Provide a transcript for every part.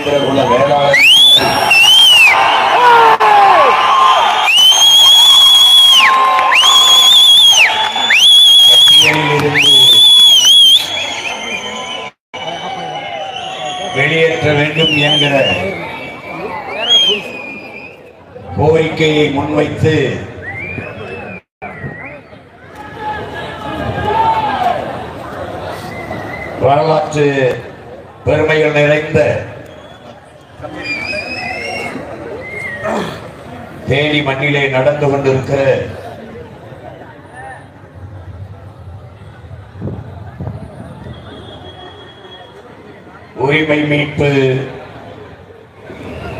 தேவேந்திர குல வேளாளர் பட்டியலிலிருந்து வெளியேற்ற வேண்டும் என்கிற கோரிக்கையை முன்வைத்து வரலாற்று பெருமைகள் நிறைந்த தேனி மண்ணிலே நடந்து கொண்டிருக்கிற உரிமை மீட்பு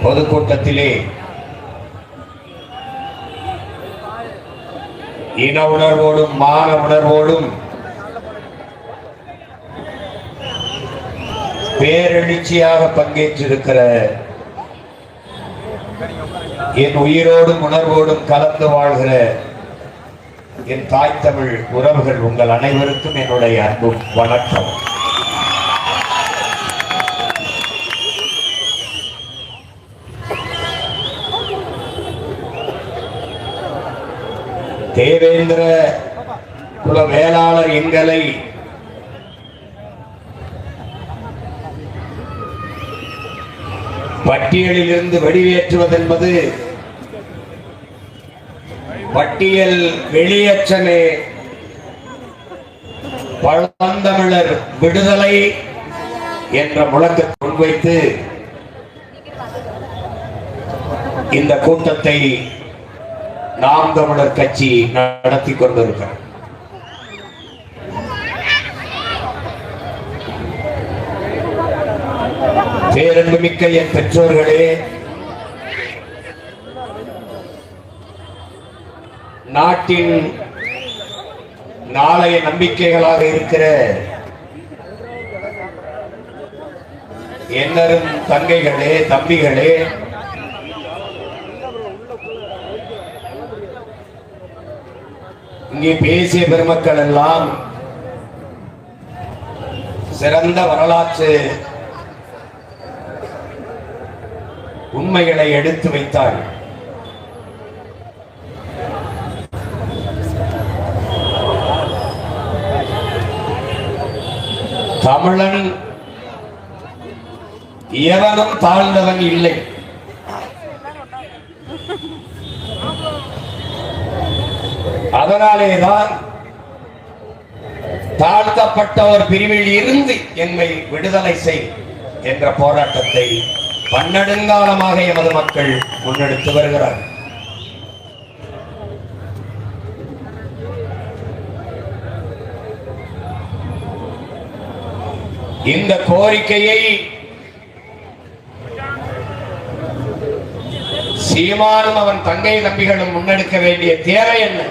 பொதுக்கூட்டத்திலே இன உணர்வோடும் மான உணர்வோடும் பேரெழுச்சியாக பங்கேற்றிருக்கிற என் உயிரோடும் உணர்வோடும் கலந்து வாழ்கிற என் தாய் தமிழ் உறவுகள் உங்கள் அனைவருக்கும் என்னுடைய அன்பும் வணக்கம். தேவேந்திர குல வேளாளர் எங்களை பட்டியலிலிருந்து வெளியேற்றுவதென்பது பட்டியல் வெளியேற்றமே பழந்தமிழர் விடுதலை என்ற முழக்கத்தை முன்வைத்து இந்த கூட்டத்தை நாம் தமிழர் கட்சி நடத்தி கொண்டிருக்கிறார். பேரன்புமிக்க என் பெற்றோர்களே, நாட்டின் நாளைய நம்பிக்கைகளாக இருக்கிற என்னரும் தங்கைகளே, தம்பிகளே, இங்கே பேசிய பெருமக்கள் எல்லாம் சிறந்த வரலாற்று உண்மைகளை எடுத்து வைத்தார். தமிழன் எவனும் தாழ்ந்தவன் இல்லை. அதனாலேதான் தாழ்த்தப்பட்ட ஒரு பிரிவில் இருந்து என்னை விடுதலை செய் என்ற போராட்டத்தை பன்னெடுங்காலமாக எமது மக்கள் முன்னெடுத்து வருகிறார். இந்த கோரிக்கையை சீமானும் அவன் தங்கை நம்பிகளும் முன்னெடுக்க வேண்டிய தேவை என்ன?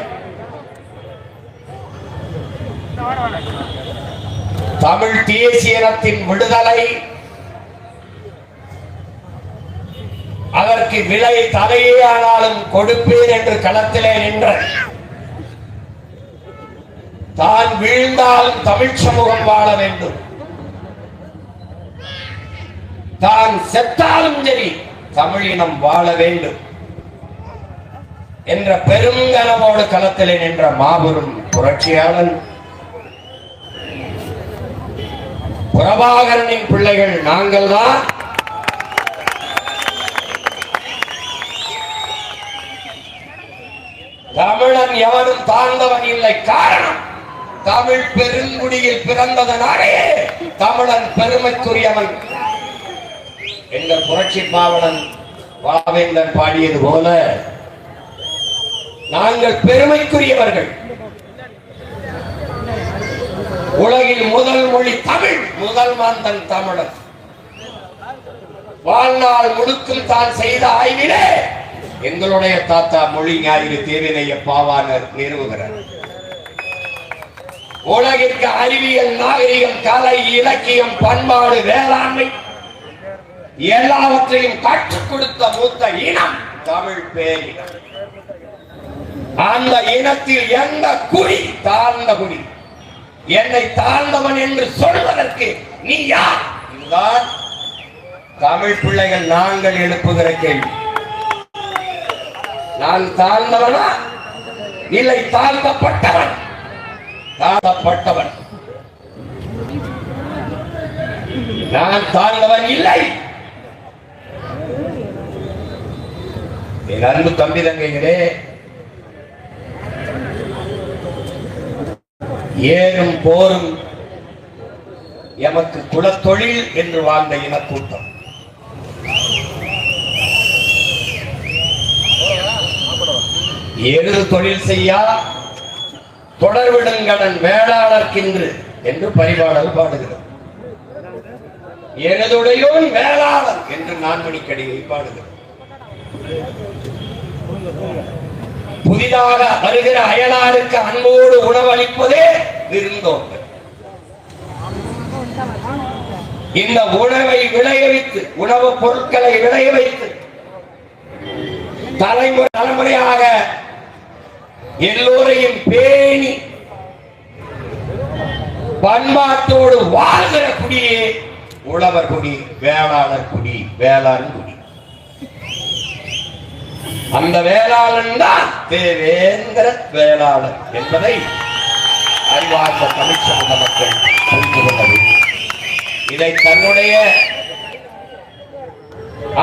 தமிழ் தேசிய இனத்தின் விடுதலை, அதற்கு விலை தலையே ஆனாலும் கொடுப்பேன் என்று களத்திலே நின்ற, தான் வீழ்ந்தாலும் தமிழ் சமூகம் வாழ வேண்டும், தான் செத்தாலும் சரி தமிழினம் வாழ வேண்டும் என்ற பெருங்கனவோடு களத்திலே நின்ற மாபெரும் புரட்சியாளன் பிரபாகரனின் பிள்ளைகள் நாங்கள் தான். தமிழன் எவனும் தாழ்ந்தவன் இல்லை. காரணம், தமிழ் பெருங்குடியில் பிறந்ததனாலே தமிழன் பெருமைக்குரியவன். எங்கள் புரட்சி பாவலன் பாவேந்தன் பாடியது போல நாங்கள் பெருமைக்குரியவர்கள். உலகில் முதல் மொழி தமிழ், முதல் மாந்தன் தமிழன். வாழ்நாள் முழுக்கும் தான் செய்த ஆய்விலே எங்களுடைய தாத்தா மொழி ஞாயிறு தேவினைய பாவாணர் நிறுவுகிறார். உலகிற்கு அறிவியல், நாகரிகம், கலை, இலக்கியம், பண்பாடு, வேளாண்மை எல்லாவற்றையும் கற்றுக் கொடுத்த மூத்த இனம் தமிழ் பேரினம். அந்த இனத்தில் எந்த குடி தாழ்ந்த குடி? என்னை தாழ்ந்தவன் என்று சொல்வதற்கு நீ யார்? இதுதான் தமிழ் பிள்ளைகள் நாங்கள் எழுப்புகிற கேள்வி, நான் தாழ்ந்தவனா இல்லை தாழ்த்தப்பட்டவன்? தாழ்த்தப்பட்டவன். நான் தாழ்ந்தவன் இல்லை. என் அன்பு தம்பி தங்கைகளே, ஏறும் போரும் எமக்கு குலத்தொழில் என்று வாழ்ந்த இனக்கூட்டம். எருது தொழில் செய்யா தொடர்விடுங்கடன் வேளாளர்க்கின்று என்று பரிபாடல் பாடுகிறது. எருதுடையோன் வேளாளர் என்று நான்மணிக்கடியை பாடுகிறது. புதிதாக வருகிற அயலாருக்கு அன்போடு உணவளிப்பதே விருந்தோம்பல். இந்த உணவை விளைய வைத்து, உணவுப் பொருட்களை விளைய வைத்து தலைமுறையாக எல்லோரையும் பேணி பண்பாட்டோடு வாழ்கிற குடியே உழவர் குடி, வேளாளர் குடி, வேளாண் குடி. அந்த வேளாளன் தான் தேவேந்திர வேளாளர் என்பதை அறிவார்ந்த தமிழ் சமூக மக்கள் புரிந்து கொள்ள வேண்டும். இதை தன்னுடைய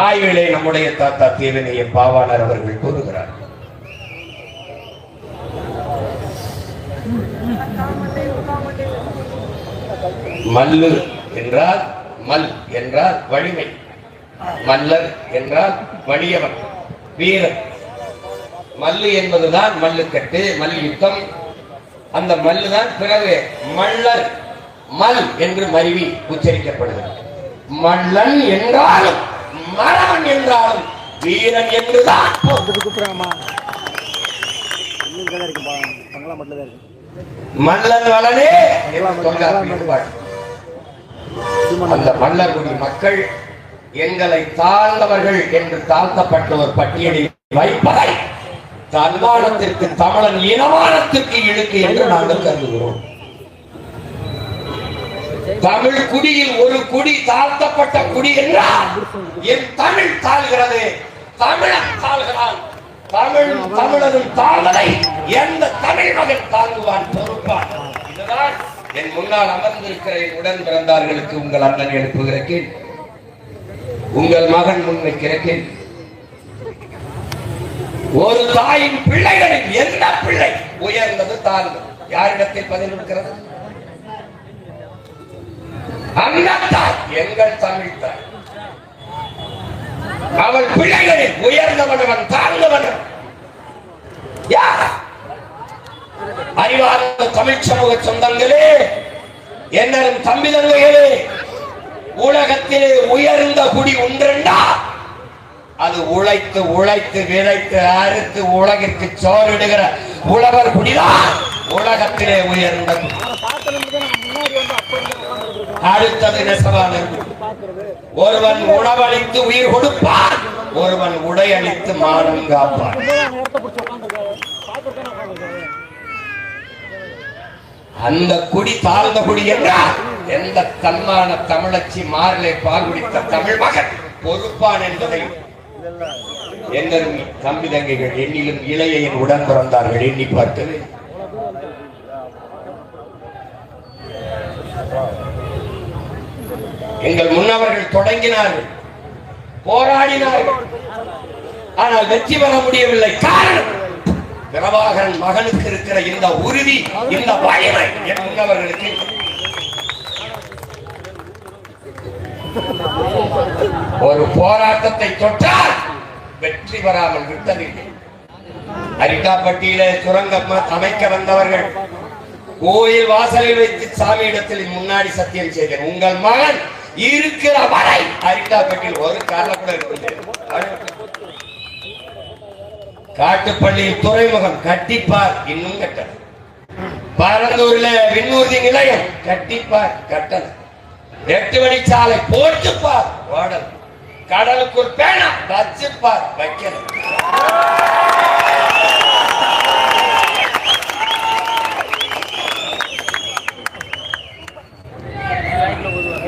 ஆய்விலே நம்முடைய தாத்தா தேவனைய பாவாணர் அவர்கள் கூறுகிறார். மல்லு என்றால் மல் என்றால் வலிமை, மல்லர் என்றால் வலியவன், வீரன். மல்லு என்பதுதான் மல்லுக்கட்டு, மல்யுத்தம். அந்த மல்லுதான் பிறகு மல்லர், மல் என்று மருவி உச்சரிக்கப்படுகிறது. மல்லன் என்றாலும் மரவன் என்றாலும் வீரன் என்றுதான். மல்லன் வளனே அந்த மல்லர்குடி மக்கள் எங்களை தாழ்ந்தவர்கள் என்று தாழ்த்தப்பட்டவர் பட்டியலில் வைப்பதை தன்மானத்திற்கு, தமிழன் இனமானத்திற்கு இழுக்கு என்று நாங்கள் கருதுகிறோம். தமிழ் குடியில் ஒரு குடி தாழ்த்தப்பட்ட குடி என்றால் என் தமிழ் தாழ்கிறது, தமிழன் தாழ்கிறான். தமிழனும் தாழ்வதை எந்த தமிழ் மகன் தாங்குவான், பொறுப்பான்? இதுதான் என் முன்னால் அமர்ந்திருக்கிற உடன் பிறந்தார்களுக்கு உங்கள் அண்ணன் எழுப்புகிற கேள்வி, உங்கள் மகன் முன்வைக்கிற கேள்வி. ஒரு தாயின் பிள்ளைகளில் எந்த பிள்ளை உயர்ந்தது தாழ்ந்தது? யாரிடத்தில் பதில் இருக்கிறது? அந்த தாய் எங்கள் தமிழ் தாய். அவள் பிள்ளைகளில் உயர்ந்தவனவன் தாழ்ந்தவன் யார்? அறிவார்ந்த தமிழ் சமூக சொந்தங்களே, என்னும் தம்பி தங்கைகளே, உலகத்திலே உயர்ந்த குடி ஒன்றெண்டா அது உழைத்து உழைத்து விளைத்து அறுத்து உலகிற்கு சோறிடுகிற உழவர் குடிதான் உலகத்திலே உயர்ந்த குடி. அடுத்தது நெசவாள. ஒருவன் உணவளித்து உயிர் கொடுப்பான், ஒருவன் உடையளித்து மானம் காப்பான். அந்த குடி தாழ்ந்த குடி என்றால் எந்த தன்மான தமிழச்சி மார்லே பால் குடித்த தமிழ் மகன் பொறுப்பான் என்பதை எங்களும் தம்பி தங்கைகள் எண்ணிலும் இளைய உடன் பிறந்தார்கள் எண்ணி பார்த்தது. எங்கள் முன்னவர்கள் தொடங்கினார்கள், போராடினார்கள், ஆனால் வெற்றி பெற முடியவில்லை. காரணம் பிரபாகரன் மகனுக்கு இருக்கிற இந்த உறுதி, இந்த வலிமை என் முன்னவர்களுக்கு. ஒரு போராட்டத்தை தொட்டால் வெற்றி பெறாமல் விட்டதில்லை. அரிட்டாப்பட்டியில சுரங்கம் அமைக்க வந்தவர்கள் கோயில் வாசலில் வைத்து சாமியிடத்தில் முன்னாடி சத்தியம் செய்தேன், உங்கள் மகன் இருக்கிற வரை அரிட்டாப்பட்டியில் ஒரு கால கூட இருக்கின்றேன். காட்டுப்பள்ளியில் துறைமுகம் கட்டிப்பார், இன்னும் கட்டல. பரந்தூரில் விண்ணூர்தி நிலையம் கட்டிப்பார், கட்டல. 8 வழிச்சாலை போட்டுப்பார், ஓடல். கடலுக்குள் பேனா வச்சுப்பார், வைக்கல.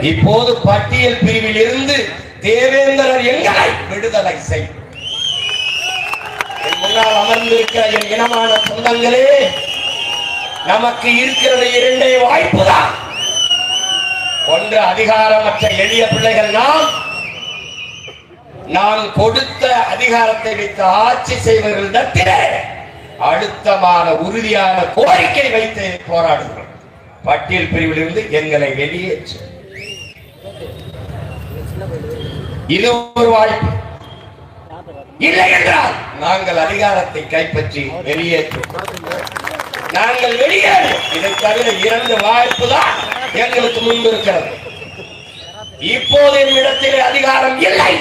இப்போது பட்டியல் பிரிவில் இருந்து தேவேந்திரர் எங்களை விடுதலை செய். முன்னால் அமர்ந்திருக்கிற என் இனமான சொந்தங்களே, நமக்கு இருக்கிறது இரண்டே வாய்ப்பு தான். ஒன்று, அதிகாரமற்ற எளிய பிள்ளைகள் நாம் கொடுத்த அதிகாரத்தை வைத்து ஆட்சி செய்வர்களிடத்திலே அழுத்தமான உறுதியான கோரிக்கை வைத்து போராடுகிறோம். பட்டியல் பிரிவிலிருந்து எங்களை வெளியேற்று. இது ஒரு வாய்ப்பு. இல்லை என்றால் நாங்கள் அதிகாரத்தை கைப்பற்றி வெளியேற்றும். நாங்கள் வெளியேறும். இதை தவிர இரண்டு வாய்ப்பு தான் எங்களுக்கு முன்பு இருக்கிறது. இப்போது என்னிடத்திலே அதிகாரம் இல்லை,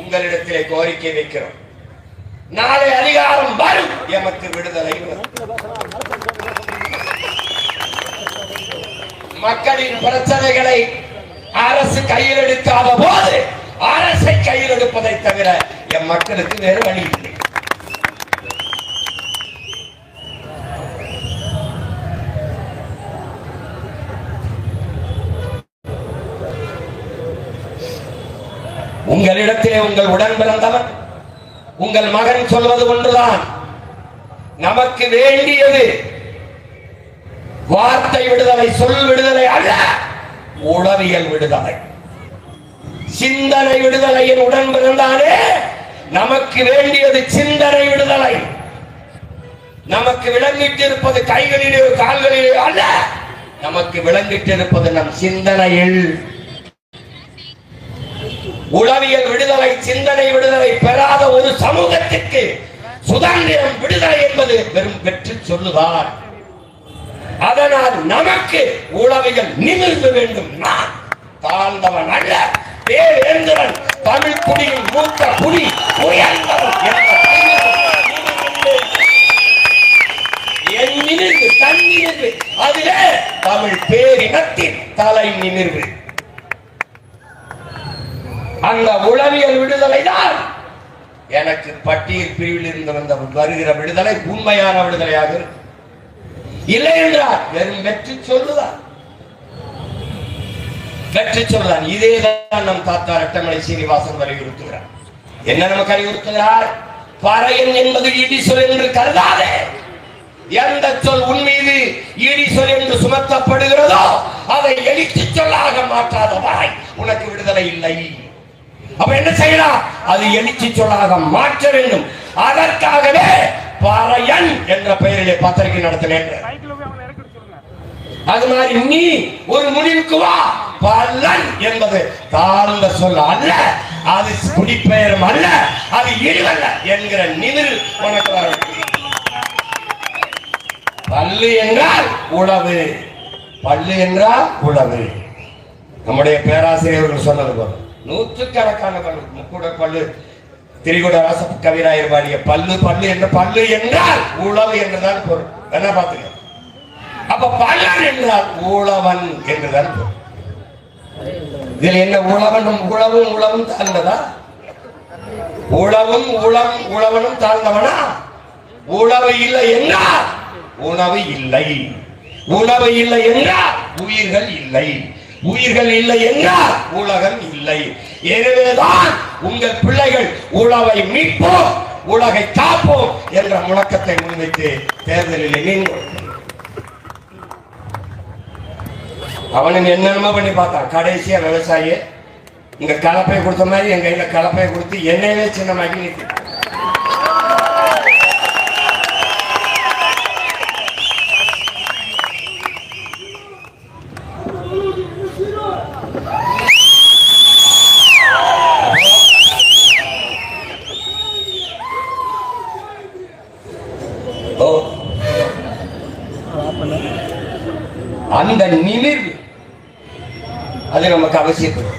உங்களிடத்திலே கோரிக்கை வைக்கிறோம். நாளை அதிகாரம் வரும், எமக்கு விடுதலை வரும். மக்களின் பிரச்சனைகளை அரசு கையில் எடுக்காத போது அரசை கையில் எடுப்பதை தவிர என் மக்களுக்கு வேறு வழி இல்லை. உங்களிடத்திலே உங்கள் உடன் பிறந்தவன், உங்கள் மகன் சொல்வது ஒன்றுதான். நமக்கு வேண்டியது வார்த்தை விடுதலை, சொல் விடுதலை அல்ல, உளவியல் விடுதலை, சிந்தனை விடுதலையின் உடன் பிறந்தாலே நமக்கு வேண்டியது சிந்தனை விடுதலை. நமக்கு விளங்கிட்டு இருப்பது கைகளிலே கால்களிலே அல்ல, நமக்கு விளங்கிட்டு இருப்பது நம் சிந்தனையில். உளவியல் விடுதலை, சிந்தனை விடுதலை பெறாத ஒரு சமூகத்திற்கு சுதந்திரம், விடுதலை என்பது வெறும் வெற்றி சொல்லுதான். அதனால் நமக்கு உளவியல் நிமிர்ந்து வேண்டும். நான் தாழ்ந்தவன் அல்ல, தேவேந்திரன், தமிழ் குடியின் மூத்த குடி, உயர்ந்தவன் என் நிமிர்வு, தன் நிமிர்வு, அதிலே தமிழ் பேரினத்தின் தலை நிமிர்வு. அந்த உளவியல் விடுதலை தான் எனக்கு பட்டியல் பிரிவில் இருந்து வந்த வருகிற விடுதலை உண்மையான விடுதலையாக இருக்கு. இல்லை என்றால் வெறும் வெற்றி சொல்லுதான், வெற்றி சொல்லலாம். இதேதான் நம் தாத்தா ரெட்டமலை சீனிவாசன் வலியுறுத்துகிறார். என்ன நமக்கு அறிவுறுத்துகிறார்? பறையன் என்பது இடி சொல் என்று கருதாதே. எந்த சொல் உன் மீது இடி சொல் என்று சுமத்தப்படுகிறதோ அதை எழுச்சி சொல்லாக மாற்றாத வரை உனக்கு விடுதலை இல்லை. அப்ப என்ன செய்யலாம்? அது எழுச்சி சொல்லாக மாற்ற வேண்டும். அதற்காகவே பறையன் என்ற பெயரிலே பத்திரிகை நடத்தினேன். அது மாதிரி நீ ஒரு முடிவுக்கு வா. பல்லன் என்பது தாழ்ந்த சொல் அல்ல, அது குடிப்பெயரும் அல்ல, அது இழிவல்ல என்கிற நிமிர் உனக்கு வர வேண்டும். பல்லு என்றால் உழவு, பல்லு என்றால் உழவு. நம்முடைய பேராசிரியர்கள் சொன்னது போல நூற்றுக்கணக்கான பல்லு, முக்குட பல்லு, திரிகுட ராச கவிராயர் பாடிய பல்லு பல்லு என்ற பல்லு என்றால் உழவு என்றுதான் பொருள். என்ன பார்த்துக்க. அப்ப பல்லன் என்றால் உழவன் என்றுதான் பொருள். இதில் என்ன உழவனும் உழவும் உழவும் தாழ்ந்ததா? உழவும் உழவனும் தாழ்ந்தவனா? உழவு இல்லை என்றால் உணவு இல்லை, உணவு இல்லை என்றால் உயிர்கள் இல்லை, உயிர்கள் இல்லை என்றால் உலகம் இல்லை. எனவேதான் உங்கள் பிள்ளைகள் உழவை மீட்போம், உலகை காப்போம் என்ற முழக்கத்தை முன்வைத்து தேர்தலில் நீங்கள் அவனும் என்னென்னமோ பண்ணி பார்த்தான். கடைசியா விவசாயி இங்க கலப்பை கொடுத்த மாதிரி எங்க கையில கலப்பை கொடுத்து என்னையவே சின்னமாக்கி நிறுத்தி. அந்த நிமிர்வு அது நமக்கு அவசியப்படும்.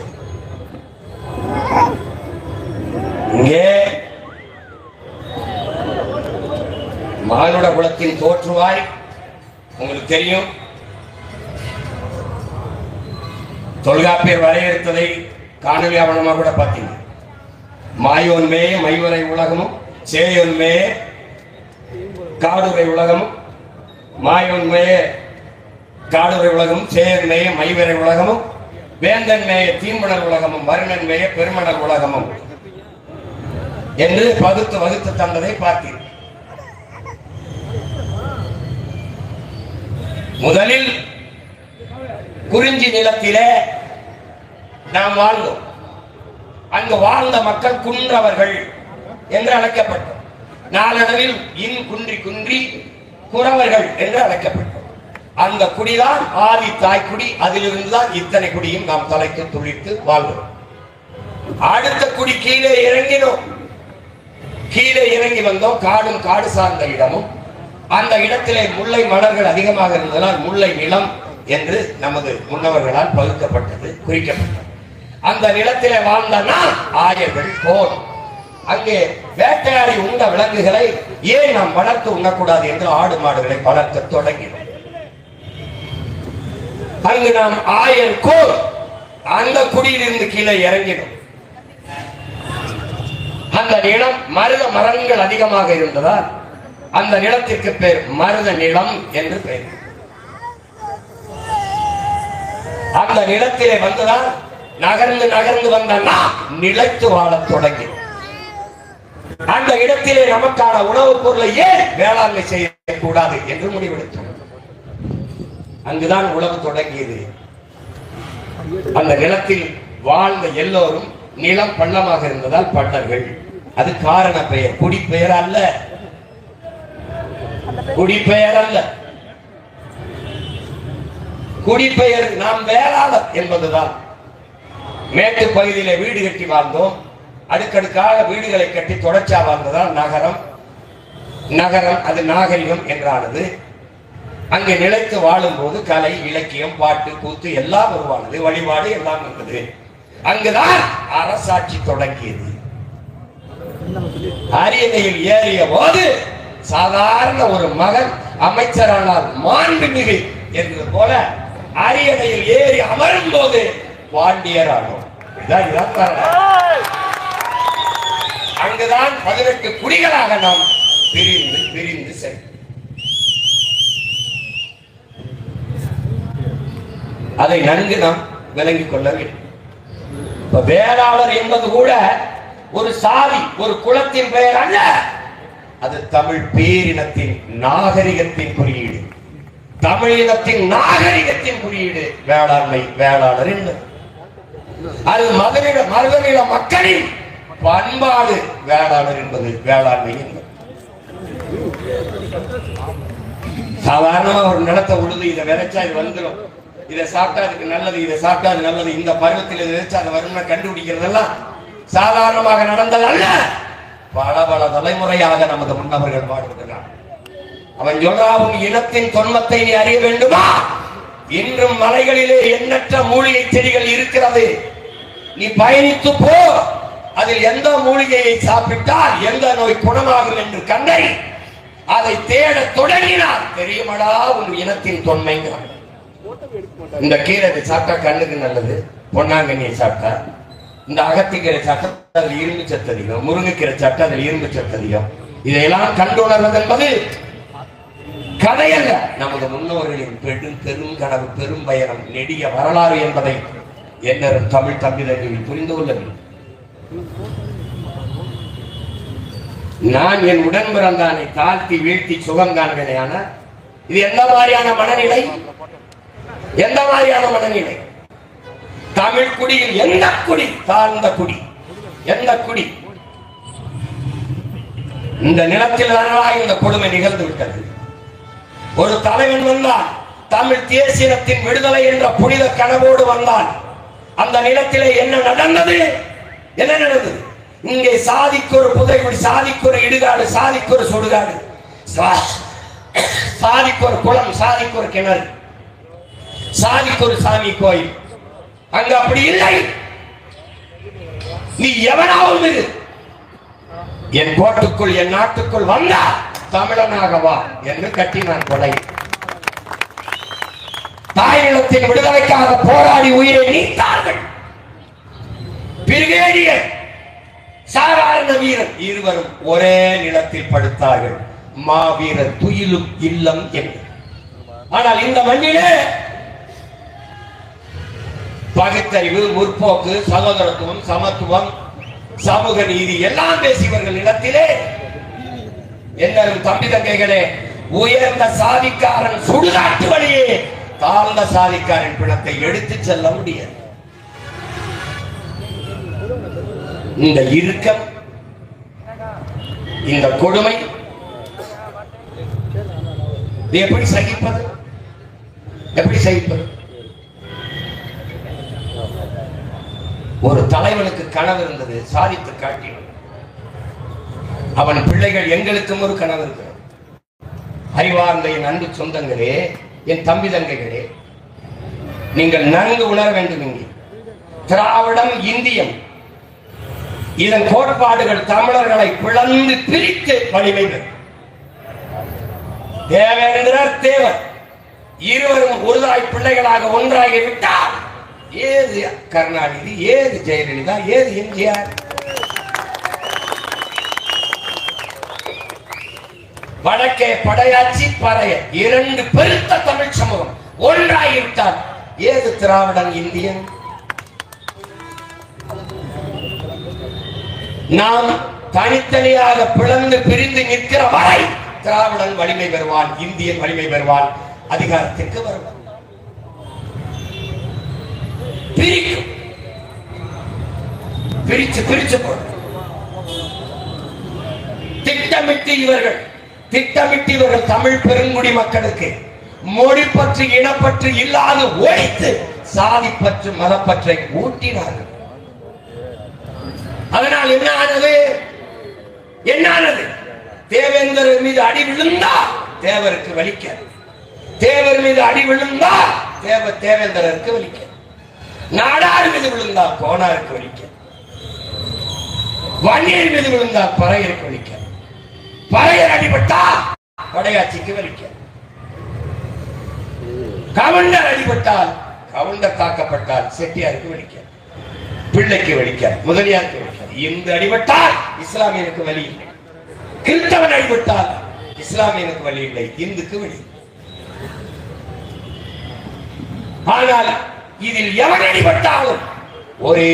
இங்கே மானுட குலத்தின் தோற்றுவாய் உங்களுக்கு தெரியும். தொல்காப்பியர் வரையறுத்ததை காணொலி ஆவணமா கூட பார்த்தீங்க. மாயோன்மே மைவரை உலகமும், சேயோன்மே காடுரை உலகமும், மாயோன்மே காடுரை உலகமும், சேயோன்மே மைவரை உலகமும், வேந்தன் மேய தீம்புணர் உலகமும் வருணன் மேய பெருமணர் உலகமும் என்று வகுத்து தந்ததை பார்த்தீர்கள். முதலில் குறிஞ்சி நிலத்திலே நாம் வாழ்ந்தோம். அங்கு வாழ்ந்த மக்கள் குன்றவர்கள் என்று அழைக்கப்பட்டோம். நாளடைவில் குன்றி குன்றி குறவர்கள் என்று அழைக்கப்பட்டோம். அந்த குடிதான் ஆதி தாய்க்குடி. அதிலிருந்துதான் இத்தனை குடியும் நாம் தலைக்கு துளித்து வாழ்ந்தோம். அடுத்த குடி கீழே இறங்கினோம். கீழே இறங்கி வந்தோம். காடும் காடு சார்ந்த இடமும் அந்த இடத்திலே முல்லை மலர்கள் அதிகமாக இருந்ததால் முல்லை நிலம் என்று நமது முன்னவர்களால் பகுக்கப்பட்டது, குறிக்கப்பட்டது. அந்த நிலத்திலே வாழ்ந்த ஆயர்கள் கோல் அங்கே வேட்டையாடி உண்ட விலங்குகளை ஏன் நாம் வளர்த்து உண்ணக்கூடாது என்று ஆடு மாடுகளை வளர்க்க தொடங்கினோம். அங்கு நாம் ஆயர் கோல் அந்த குடியிலிருந்து கீழே இறங்கினோம். அந்த நிலம் மருத மரங்கள் அதிகமாக இருந்ததால் அந்த நிலத்திற்கு பேர் மருத நிலம் என்று பெயர். அந்த நிலத்திலே வந்துதான் நகர்ந்து நகர்ந்து வந்த நிலைத்து வாழத் தொடங்கி அந்த இடத்திலே நமக்கான உணவுப் பொருளை ஏன் வேளாண்மை செய்யக்கூடாது என்று முடிவெடுத்தோம். அங்குதான் உழவு தொடங்கியது. அந்த நிலத்தில் வாழ்ந்த எல்லோரும் நிலம் பள்ளமாக இருந்ததால் பள்ளர்கள். அது காரண பெயர், குடிப்பெயர் அல்ல. குடிப்பெயர் அல்ல, குடிப்பெயர் நாம் வேளாளர் என்பதுதான். மேட்டு பகுதியிலே வீடு கட்டி வாழ்ந்தோம். அடுக்கடுக்காக வீடுகளை கட்டி தொடர்ச்சியா வாழ்ந்ததால் நகரம். நகரம் அது நாகரிகம் என்றானது. அங்கே நிலைத்து வாழும் போது கலை, இலக்கியம், பாட்டு, கூத்து எல்லாம் உருவானது. வழிபாடு எல்லாம் இருந்தது. அங்குதான் அரசாட்சி தொடங்கியது. அரியணையில் ஏறிய போது சாதாரண ஒரு மகன் அமைச்சரானால் மாண்புமிகு என்பது போல அரியணையில் ஏறி அமரும் போது பாண்டியர் ஆனோம். அங்குதான் 18 குடிகளாக நாம் பிரிந்து பிரிந்து சென்றோம். அதை நன்கு நாம் விளங்கிக் கொள்ள வேண்டும். வேளாளர் என்பது கூட ஒரு சாதி, ஒரு குலத்தின் பெயர் அல்ல. அது தமிழ் பேரினத்தின் நாகரிகத்தின் குறியீடு. தமிழினத்தின் நாகரிகத்தின் குறியீடு வேளாண்மை, வேளாளர் என்பது. அது மருதநில மக்களின் பண்பாடு வேளாளர் என்பது, வேளாண்மை என்பது. சாதாரணமா ஒரு நிலத்தை உழுது இதை விதைச்சா இது வந்துடும், இதை சாப்பிட்டா அதுக்கு நல்லது, இதை சாப்பிட்டா அது நல்லது, இந்த பருவத்தில் இதை விதைச்சா அது வரும்னு கண்டுபிடிக்கிறதெல்லாம் சாதாரணமாக நடந்தது அல்ல. பல பல தலைமுறையாக நமது முன்னவர்கள் பாடுகிறார். அவன் சொல்றான், உன் இனத்தின் தொன்மத்தை நீ அறிய வேண்டுமா? இன்றும் மலைகளிலே எண்ணற்ற மூலிகை செடிகள் இருக்கிறது. நீ பயணித்து போ. அதில் எந்த மூலிகையை சாப்பிட்டால் எந்த நோய் குணமாகும் என்று கண்டை அதை தேட தொடங்கினார். தெரியுமடா உன் இனத்தின் தொன்மைங்கிறான். இந்த கீரை சாப்பிட்டா கண்ணுக்கு நல்லது, பொன்னாங்கண்ணியை சாப்பிட்டா, இந்த அகத்திக்கீரை சாப்பிட்டா அதில் இரும்பு சத்து அதிகம், முருங்கைக்கீரை சாப்பிட்டா அதில் இரும்பு சத்து அதிகம். இதையெல்லாம் கண்டுணர்வது என்பது கதையல்ல, நமது முன்னோர்களின் பெரும் கனவு, பெரும் பயணம், நெடிய வரலாறு என்பதை என்னரும் தமிழ் தம்பிதர்கள் புரிந்து கொள்ள வேண்டும். நான் என் உடன் பிறந்தானை தாழ்த்தி வீழ்த்தி சுகம் காண்பேனையான இது எந்த மாதிரியான மனநிலை? எந்த மாதிரியான மனநிலை? தமிழ் குடியில் எந்த குடி தாழ்ந்த குடி? எந்த குடி? இந்த நிலத்தில் இந்த கொடுமை நிகழ்ந்து விட்டது. ஒரு தலைவன் வந்தால் தமிழ் தேசியத்தின் விடுதலை என்ற புனித கனவோடு வந்தால் அந்த நிலத்திலே என்ன நடந்தது? என்ன நடந்தது? இங்கே சாதிக்கு ஒரு புதைகுடி, சாதிக்கு ஒரு இடுகாடு, சாதிக்கு ஒரு சுடுகாடு, சாதிக்கு ஒரு குளம், சாதிக்கு ஒரு கிணறு, சாதிக்கு ஒரு சாமி கோயில். அங்க அப்படி இல்லை. நீ எவனாவது என் கோட்டுக்குள், என் நாட்டுக்குள் வந்தா தமிழனாகவா என்று கட்டினான் கொலை. தாயினத்தின் விடுதலைக்காக போராடி உயிரை நீத்தார்கள். பிரிகேடியர், சாதாரண வீரர் இருவரும் ஒரே நிலத்தில் படுத்தார்கள். மாவீரர் துயிலும் இல்லம் என்று. ஆனால் இந்த மண்ணிலே பகுத்தறிவு, முற்போக்கு, சகோதரத்துவம், சமத்துவம், சமூக நீதி எல்லாம் பேசியவர்கள் இடத்திலே என்னும் தம்பி தங்கைகளே, உயர்ந்த சாதிக்காரன் சுடுகாட்டு வழியே தாழ்ந்த சாதிக்காரன் பிணத்தை எடுத்து செல்ல முடியாது. இந்த இறுக்கம், இந்த கொடுமை எப்படி சகிப்பது? எப்படி சகிப்பது? ஒரு தலைவனுக்கு கனவு இருந்தது, சாதித்து காட்டினான். அவன் பிள்ளைகள், எங்களுக்கும் ஒரு கனவு இருக்கிறது. அறிவார்ந்த என் அன்பு சொந்தங்களே, என் தம்பி தங்கைகளே, நீங்கள் நன்கு உணர வேண்டும். இங்கே திராவிடம், இந்தியம், இதன் கோட்பாடுகள் தமிழர்களை பிளந்து பிரித்து வலிமை பெறும். தேவேந்திரர், தேவர் இருவரும் ஒருதாய் பிள்ளைகளாக ஒன்றாகி விட்டார். ஏது கருணாநிதி, ஏது ஜெயலலிதா, ஏது எம்ஜிஆர்? வடக்கே படையாட்சி, பறைய இரண்டு பெருத்த தமிழ் சமூகம் ஒன்றாகிவிட்டார். ஏது திராவிடன், இந்தியன்? நாம் தனித்தனியாக பிளந்து பிரிந்து நிற்கிற வரை திராவிடன் வலிமை பெறுவான், இந்தியன் வலிமை பெறுவான், அதிகாரத்திற்கு வருவான். பிரிக்கும், பிரிச்சு பிரிச்சு போடும். திட்டமிட்டு இவர்கள் தமிழ் பெருங்குடி மக்களுக்கு மொழி பற்று, இனப்பற்று இல்லாத ஒழித்து சாதி பற்று, மதப்பற்றை ஊட்டினார்கள். அதனால் என்ன ஆனது? என்ன ஆனது? தேவேந்திரர் மீது அடி விழுந்தா தேவருக்கு வலிக்க, தேவர் மீது அடி விழுந்தா தேவேந்திரருக்கு வலிக்க, நாடார் மீது விழுந்தா கோனாருக்கு வலிக்க, வன்னியர் மீது விழுந்தா பறையருக்கு வலிக்க, பறையர் அடிபட்டா படையாட்சிக்கு வலிக்க, கவுண்டர் அடிபட்டால், கவுண்டர் தாக்கப்பட்டால் செட்டியாருக்கு வலிக்க, பிள்ளைக்கு வலிக்க, முதலியாருக்கு வலிக்க. இந்து அடிபட்டால் இஸ்லாமியனுக்கு வலி இல்லை, கிறிஸ்தவன் அடிபட்டால் இஸ்லாமியனுக்கு வலி இல்லை, இந்துக்கு வலி. ஆனால் இதில் எவன் அடிபட்டாலும் ஒரே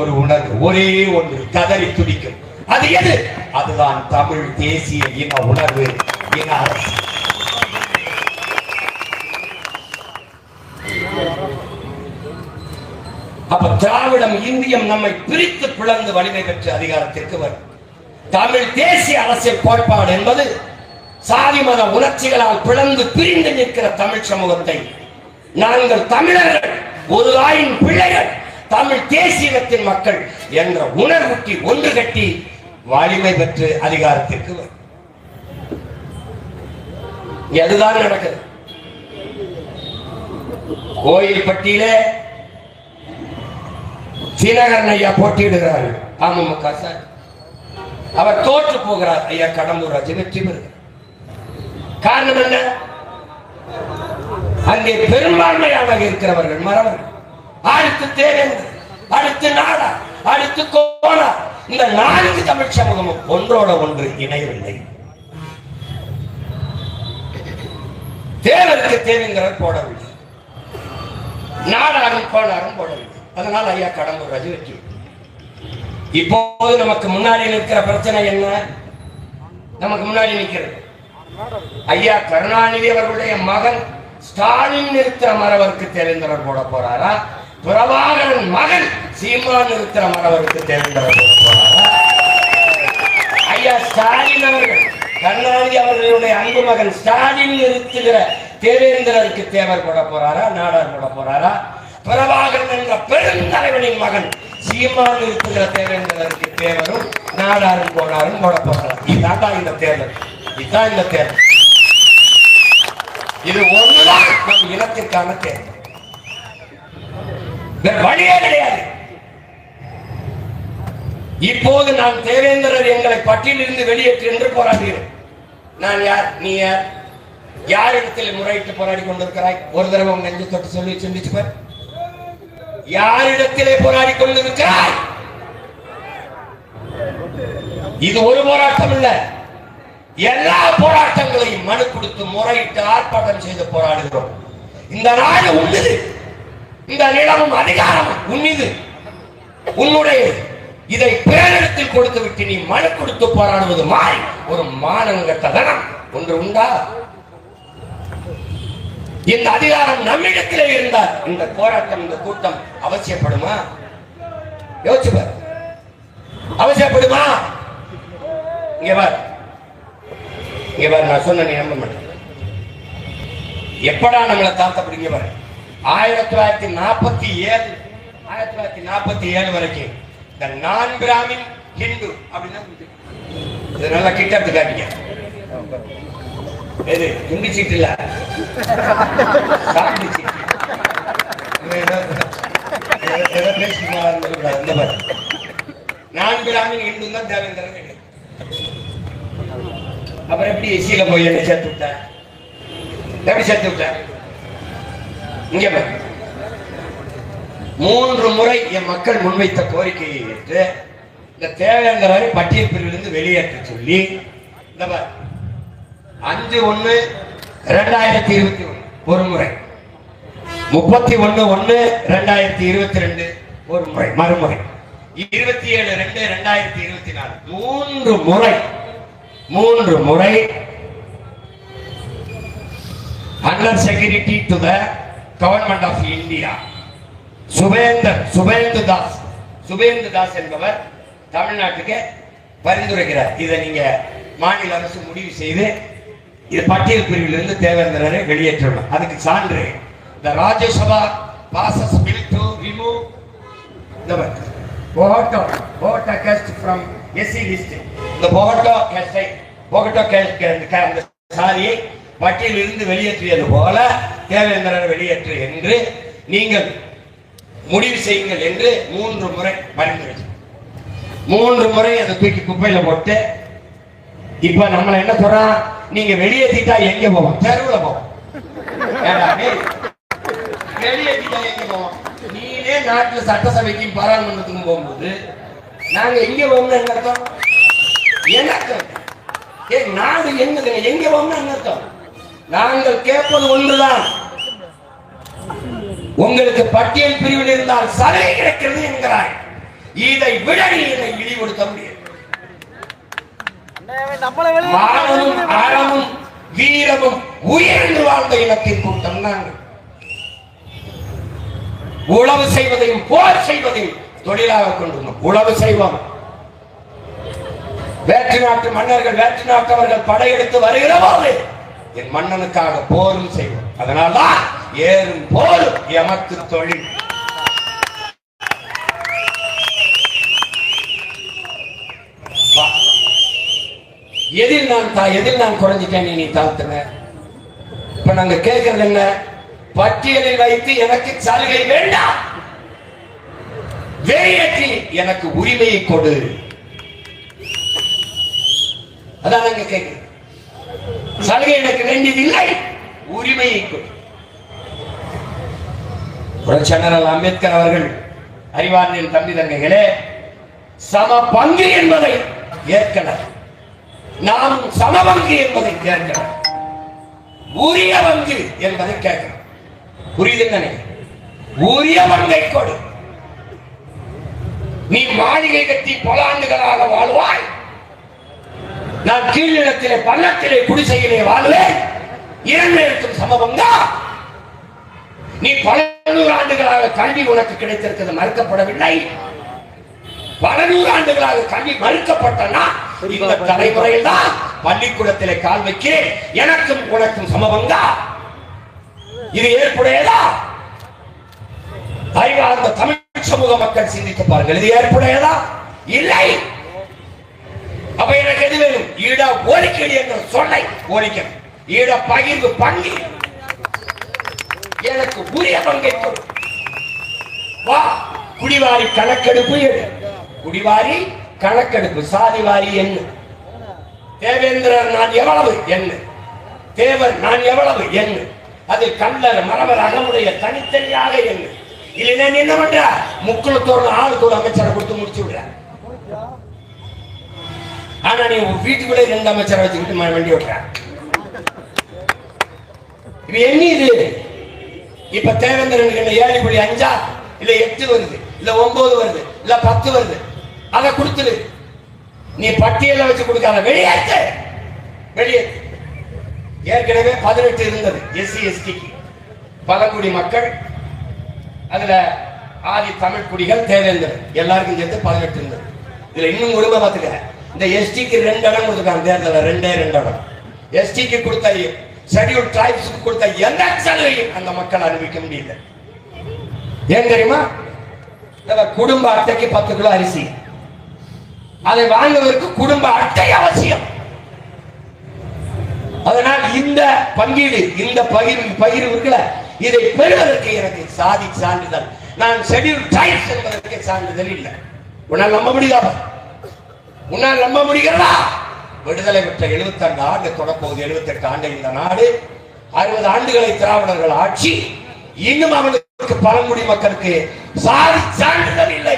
ஒரு உணர்வு, ஒரே ஒன்று கதறி துடிக்கும். அது எது? அதுதான் தமிழ் தேசிய இன உணர்வு, இன அரசு. அப்ப திராவிடம், இந்தியம் நம்மை பிரித்து பிளந்து வலிமை பெற்று அதிகாரத்திற்கு வரும். தமிழ் தேசிய அரசியல் கோட்பாடு என்பது சாதி மத உணர்ச்சிகளால் பிளந்து பிரிந்து நிற்கிற தமிழ் சமூகத்தை நாங்கள் தமிழர்கள், ஒரு தாயின் பிள்ளைகள், தமிழ் தேசியத்தின் மக்கள் என்ற உணர்வுக்கு ஒன்று கட்டி வலிமை பெற்று அதிகாரத்திற்கு வரும். அதுதான் நடக்குது. கோயில்பட்டியிலே தினகரன் ஐயா போட்டியிடுகிறார்கள், அமமுக சார். அவர் தோற்று போகிறார். ஐயா கடம்பூர் ராஜு வெற்றி பெறுகிறார். காரணம் என்ன? அங்கே பெரும்பான்மையாக இருக்கிறவர்கள் மறவர்கள். அடுத்து தேவேந்திரர், அடுத்து நாடார், அடுத்து கோனார். இந்த 4 தமிழ் சமூகமும் ஒன்றோட ஒன்று இணையவில்லை. தேவருக்கு தேவேந்திரர் போடவில்லை, நாடாரும் கோனாரும் போடவில்லை. அதனால் ஐயா கடம்பூர் ராஜு வெற்றி. இப்போது நமக்கு முன்னாடி நிற்கிற பிரச்சனை என்ன? நமக்கு முன்னாடி நிற்கிறது ஐயா கருணாநிதி அவர்களுடைய மகன் ஸ்டாலின் நிறுத்துற மரவருக்கு தேவேந்திரர் போட போறாரா? பிரபாகரன் மகன் சீமான் நிறுத்துற மரவருக்கு தேவேந்திரர் போட போறாரா? ஐயா ஸ்டாலின் அவர்கள், கருணாநிதி அவர்களுடைய அன்பு மகன் ஸ்டாலின் நிறுத்துகிற தேவேந்திரருக்கு தேவர் போட போறாரா? நாடார் போட போறாரா? பிரபாகரன் என்ற பெருந்தலைவனின் மகன் சீமான் நிறுத்துகிற தேவேந்திரருக்கு தேவரும் நாடாரும் கோனாரும் போட போறார். இதுதான் இந்த தேர்தல், இதுதான் இந்த தேர்தல். இது ஒன்றுதான் நம் இனத்திற்கான தேர்தல், வழியே கிடையாது. இப்போது நான் தேவேந்திரர் எங்களை பட்டியலிருந்து வெளியேற்று என்று போராடுகிறேன். நான் யார்? நீ யார்? யாரிடத்தில் முறையிட்டு போராடி கொண்டிருக்கிறாய்? ஒரு தடவை நெஞ்சு தொட்டு சொல்லி சிந்திச்சு பார். யாரிடத்திலே போராடி கொண்டிருக்கிறாய்? இது ஒரு போராட்டம் இல்ல, எல்லா போராட்டங்களையும் மனு கொடுத்து முறையிட்டு ஆர்ப்பாட்டம் செய்து போராடுகிறோம். இந்த நாடு உள்ளது, இந்த நிலமும் அதிகாரமும் உன்னிது, உன்னுடைய. இதை பேரிடத்தில் கொடுத்து விட்டு நீ மனு கொடுத்து போராடுவது மாறி ஒரு மானங்கட்ட தனம் ஒன்று உண்டா? இந்த அதிகாரம் நம்மிடத்திலே இருந்தால் இந்த போராட்டம், இந்த கூட்டம் அவசியப்படுமா? யோசிச்சு பாரு, அவசியப்படுமா? இங்க பாரு, இங்க பாரு, நான் சொன்ன நீ நம்ப மாட்டேன். எப்படா நம்மளை தாழ்த்தப்படுங்க பாரு. 1947 வரைக்கும் இந்த நான் பிராமின் ஹிந்து அப்படின்னா நல்லா கிட்ட எடுத்துக்காட்டீங்க. எது ஹிந்து சீட் இல்ல, நான் பிராமின் ஹிந்து தான் தேவேந்திரன். அப்புறம் எப்படி எஸ்சியில போய் என்ன சேர்த்து விட்ட? எப்படி சேர்த்து விட்ட? இங்க 3 முறை என் மக்கள் முன்வைத்த கோரிக்கையை ஏற்று இந்த தேவேந்திரரை பட்டியல் பிரிவிலிருந்து வெளியேற்ற சொல்லி 5/1/2021 ஒரு முறை, 31/1/2022 ஒரு முறை, மறுமுறை 27/2/2024 3 முறை under security to the government of India. Suvendu Das என்பவர் தமிழ்நாட்டுக்கு பரிந்துரைக்கிறார். இதை நீங்க மாநில அரசு முடிவு செய்து இது பட்டியல் பிரிவிலிருந்து தேவேந்திரரை வெளியேற்றணும். அதுக்கு சான்று the Rajya Sabha passes bill to remove the Bogota caste from SC list. the Bogota caste சாரியை பட்டியலிருந்து வெளியேற்றியது போல தேவேந்திரரை வெளியேற்று என்று நீங்கள் முடிவு செய்யுங்கள் என்று 3 முறை பரிந்துரை. 3 முறை அதை தூக்கி குப்பையில போட்டு இப்ப நம்மள என்ன சொல்றான்? நீங்க வெளியேற்றிட்டா எங்க போவோம்? தெருவுல போவோம். வெளியேற்றிட்டா எங்க போவோம்? நீனே நாட்டுல சட்டசபைக்கும் பாராளுமன்றத்துக்கும் போகும்போது நாங்க எங்க போவோம்னு என்ன அர்த்தம்? என்ன அர்த்தம்? நாடு என்னது? எங்க போவோம்னு என்ன அர்த்தம்? நாங்கள் கேட்பது ஒன்றுதான், உங்களுக்கு பட்டியல் பிரிவில் இருந்தால் சலுகை கிடைக்கிறது என்கிறாய். இதை விட இதை இழிவுபடுத்த முடியாது. மானமும் அறமும் வீரமும் உயர்ந்து வாழ்ந்த இனத்தின் கூட்டம் நாங்கள். உழவு செய்வதையும் போர் செய்வதையும் தொழிலாக கொண்டிருந்தோம். உழவு செய்வோம். வேற்று நாட்டு மன்னர்கள், வேற்று நாட்டவர்கள் படையெடுத்து வருகிற போது என் மன்னனுக்காக போரும் செய்வோம். அதனால்தான் ஏறும் போரும் எமக்கு தொழில். எதில் நான் குறைஞ்சிட்டேன், நீ தாழ்த்துன. இப்ப நாங்க கேட்கறது என்ன? பட்டியலில் வைத்து எனக்கு சலுகை வேண்டாம், வெளியேற்றி எனக்கு உரிமையை கொடு. அதான் நாங்க கேட்கிறோம். சலுகை எனக்கு வேண்டியதில்லை, உரிமையை கொடு. ஜெனரல் அம்பேத்கர் அவர்கள் அறிவார்ந்த தம்பி தங்கைகளே, சம பங்கு என்பதை ஏற்கனவே நாம் சம பங்கு என்பதை ஏற்கனவே உரிய பங்கு என்பதை கேட்கிறோம். புரியுதுன்னு உரிய பங்கை கொடு. நீ மாளிகை கட்டி பல ஆண்டுகளாக வாழ்வாய், நான் கீழ்நிலத்திலே பள்ளத்திலே குடிசையிலே வாழ்வேன். 2 சம பங்கா? நீ பல 100 ஆண்டுகளாக கல்வி உனக்கு கிடைத்திருக்கிறது மறுக்கப்படவில்லை. பல 100 ஆண்டுகளாக கல்வி மறுக்கப்பட்டனா இந்த தலைமுறையில் தான் பள்ளிக்கூடத்திலே கால் வைக்கிறேன். எனக்கும் உனக்கும் சமபங்கா? இது ஏற்புடையதா? அறிவார்ந்த தமிழ் சமூக மக்கள் சிந்தித்து பாருங்கள். இது ஏற்புடையதா? இல்லை. அப்ப எனக்கு எது வேணும்? ஈட ஒதுக்கீடு என்ற சொல்லை ஒழிக்கணும். ஈட பகிர்வு பங்கு, எனக்கு உரிய பங்கை கொடு. வா, குடிவாரி கணக்கெடுப்பு எடு. குடிவாரி கணக்கெடுப்பு, சாதிவாரி என்ன? தேவேந்திரர் நான் எவ்வளவு என்ன? தேவர் நான் எவ்வளவு என்ன? அது கல்லர் மரவர் அகமுடைய தனித்தனியாக என்ன? இல்லைன்னா என்ன பண்ற? முக்குளத்தோடு ஆளுக்கு ஒரு அமைச்சரை கொடுத்து முடிச்சு விடுற. ஆனா நீ வீட்டுக்குள்ளே 2 அமைச்சரை வச்சுக்கிட்டு வண்டி ஓட்டுற. இது என்ன? இது இப்ப தேவேந்திரனுக்கு 7.5 இல்ல 8 வருது, இல்ல 9 வருது, இல்ல 10 வருது. அதை கொடுத்துரு. நீ பட்டியல வச்சு கொடுக்காத, வெளியேற்று வெளியேற்று. ஏற்கனவே 18 இருந்தது எஸ்சி எஸ்டிக்கு. பழங்குடி மக்கள், அதுல ஆதி தமிழ் குடிகள், தேவேந்திரன் எல்லாருக்கும் சேர்த்து 18 இருந்தது. இதுல இன்னும் கொடுமை பார்த்துக்க, இந்த எஸ்டிக்கு 2 இடம் கொடுத்துருக்காங்க தேர்தல், 2 இடம். எஸ்டிக்கு கொடுத்த ஷெட்யூல் டிரைப்ஸ்க்கு கொடுத்த எந்த சலுகையும் அந்த மக்கள் அனுபவிக்க முடியல. ஏன் தெரியுமா? குடும்ப அட்டைக்கு 10 கிலோ அரிசி, அதை வாங்குவதற்கு குடும்ப அட்டை அவசியம். அதனால் இந்த பங்கீடு, இந்த பகிர்வு இருக்குல்ல, இதை பெறுவதற்கு எனக்கு சாதி சான்றிதழ், நான் ஷெட்யூல் டிரைப்ஸ் என்பதற்கு சான்றிதழ் இல்லை. உன்னால் நம்ப முடியாத, உன்னால் நம்ப முடிகிறதா? விடுதலை பெற்ற 72 ஆண்டு தொடப்போகுது, 78 ஆண்டு இந்த நாடு, 60 ஆண்டுகளை திராவிடர்கள் ஆட்சி, இன்னும் அவனுக்கு பழங்குடி மக்களுக்கு சாதி சான்றிதழ் இல்லை.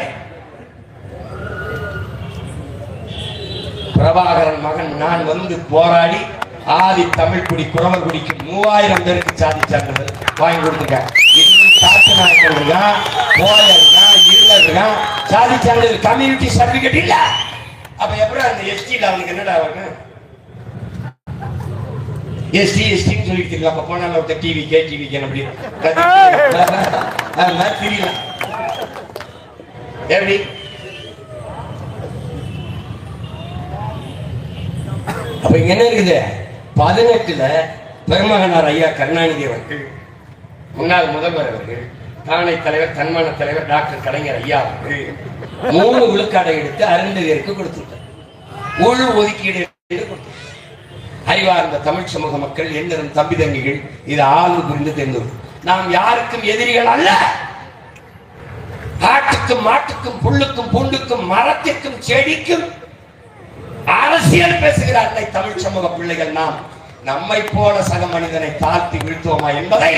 பிரபாகரன் மகன் நான் வந்து போராடி ஆதி தமிழ் குடி குறவர் குடிக்கு 3000 பேருக்கு சாதி சான்றிதழ் வாங்கி கொடுத்துருக்கேன். இன்னும் காட்டு நாயக்கர் இருக்கான், போயர் இருக்கான், இருளர் இருக்கான், சாதி சான்றிதழ் கம்யூனிட்டி சர்டிபிகேட் இல்ல. அப்ப எப்படி அந்த எஸ்டி அவனுக்கு என்னடா ஆகும்? எஸ்டி எஸ்டின்னு சொல்லிட்டு இருக்கு. அப்ப போனால ஒருத்தர் டிவி கேடிவி அப்படி தெரியல. எப்படி அப்ப இங்க என்ன இருக்குது? 18ல பெருமகனார் ஐயா கருணாநிதி அவர்கள், முன்னாள் முதல்வர் அவர்கள், தானை தலைவர், தன்மான தலைவர் டாக்டர் கலைஞர் ஐயா அவர்கள் 3 விழுக்காடை எடுத்து அருந்ததியருக்கு கொடுத்துட்டார். உள் ஒதுக்கீடு கொடுத்து அறிவார்ந்த தமிழ் சமூக மக்கள், எந்திரம் தம்பி தங்கிகள் இது ஆழ்ந்து புரிந்து தெரிந்தது. நாம் யாருக்கும் எதிரிகள் அல்ல. ஆட்டுக்கும் மாட்டுக்கும் புல்லுக்கும் பூண்டுக்கும் மரத்திற்கும் செடிக்கும் அரசியல் பேசுகிற அன்னை தமிழ் சமூக பிள்ளைகள் நாம் நம்மை போல சக மனிதனை தாழ்த்தி வீழ்த்துவோமா என்பதை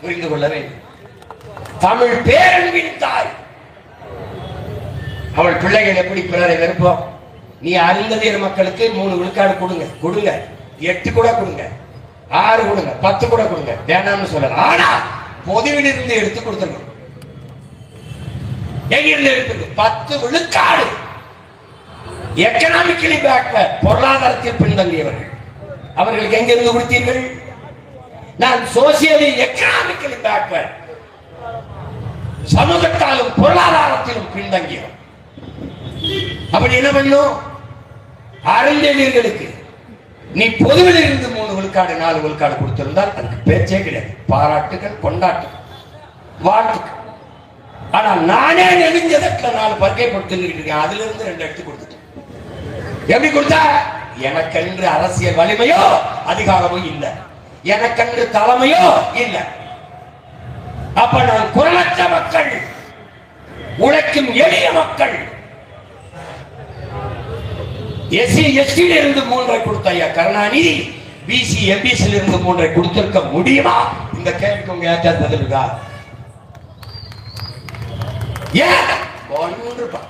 புரிந்து கொள்ள வேண்டும். தமிழ் பேரன்பின் தாய், அவள் பிள்ளைகள் எப்படி பிறரை வெறுப்போம்? நீ அருந்ததியர் மக்களுக்கு 3 விழுக்காடு கொடுங்க, 8 கூட கொடுங்க, 6 கொடுங்க, 10 கூட கொடுங்க, வேணாம்னு சொல்லலாம். ஆனா பொதுவில் இருந்து எடுத்து கொடுத்துருங்க. எங்கிருந்து எடுத்து 10 விழுக்காடு எக்கனாமிக்கலி பேக்வர்ட், பொருளாதாரத்தில் பின்தங்கியவர்கள், அவர்களுக்கு எங்கிருந்து கொடுத்தீர்கள்? நான் சோசியலி எக்கனாமிக்கலி பேக்வர்ட், சமூகத்தாலும் பொருளாதாரத்திலும் பின்தங்கியவர். அப்படி என்ன பண்ணும்? அருந்ததியர்களுக்கு நீ பொதுவில் இருந்து 3 விழுக்காடு 4 விழுக்காடு கொடுத்திருந்தால் அதுக்கு பேச்சே கிடையாது. பாராட்டுகள், கொண்டாட்டுகள், வாழ்த்துக்கள். ஆனா நானே நெடுஞ்சதற்குல 4 பற்கை போட்டு இருக்கேன், அதுல இருந்து 2 எடுத்து கொடுத்துட்டேன். எப்படி கொடுத்தா? எனக்கென்று அரசியல் வலிமையோ அதிகாரமோ இல்ல, எனக்கென்று தலைமையோ இல்ல. அப்ப நான் குரலற்ற மக்கள், உழைக்கும் எளிய மக்கள், எஸ்சி எஸ்டியில் இருந்து 3 கொடுத்த ஐயா கருணாநிதி பிசி எம்பிசியில் இருந்து 3 கொடுத்திருக்க முடியுமா? இந்த கேள்விக்கு உங்க யாருக்காவது பதில் இருக்கா? ஏன் ஒன்றுப்பா.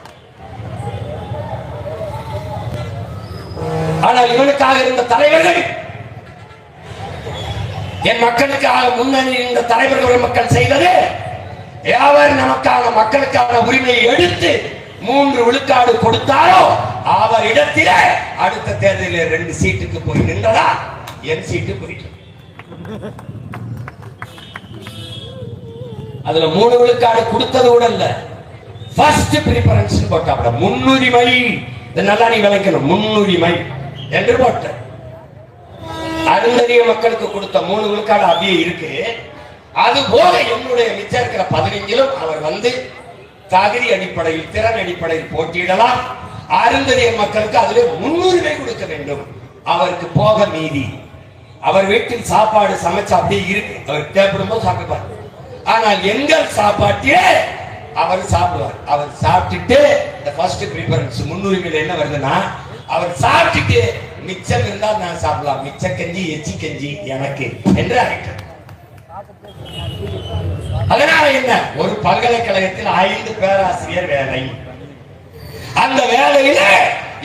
ஆனால் இவனுக்காக இருந்த தலைவர்கள், என் மக்களுக்காக முன்னணி இருந்த தலைவர்கள் மக்கள் செய்தது, அவர் நமக்கான மக்களுக்கான உரிமையை எடுத்து 3 விழுக்காடு கொடுத்தாரோ அவர் இடத்திலே அடுத்த தேர்தலில் 2 சீட்டுக்கு போய் நின்றதா? என் சீட்டு போயிட்டு அதுல 3 விழுக்காடு கொடுத்தது கூட இல்ல, ஃபர்ஸ்ட் பிரிஃபரன்ஸ் போட்டாங்க. முன்னுரிமை, நல்லா நீ விளைக்கணும், முன்னுரிமை என்று போட்ட. அருந்ததிய மக்களுக்கு கொடுத்த 3 விழுக்காடு அப்படியே இருக்கு. அது போக என்னுடைய மிச்சம் இருக்கிற 15லும் அவர் வந்து தகுதி அடிப்படையில், திறன் அடிப்படையில் போட்டியிடலாம். அருந்ததிய மக்களுக்கு அதிலே முன்னுரிமை கொடுக்க வேண்டும். அவருக்கு போக மீதி, அவர் வீட்டில் சாப்பாடு சமைச்சு அப்படியே இருக்கு, அவர் தேவைப்படும் போது சாப்பிடுவார். ஆனால் எங்கள் சாப்பாட்டிலே அவர் சாப்பிடுவார். அவர் சாப்பிட்டுட்டு இந்த ஃபர்ஸ்ட் பிரிஃபரன்ஸ் முன்னுரிமையில் என்ன வருதுன்னா, அவர் சாப்பிட்டுட்டு மிச்சம் இருந்தால் நான் சாப்பிடலாம், மிச்ச கஞ்சி எச்சி கஞ்சி எனக்கு என்று அழைக்கிறார். அதனால என்ன, ஒரு பல்கலைக்கழகத்தில் 5 பேராசிரியர் வேலை, அந்த வேலையில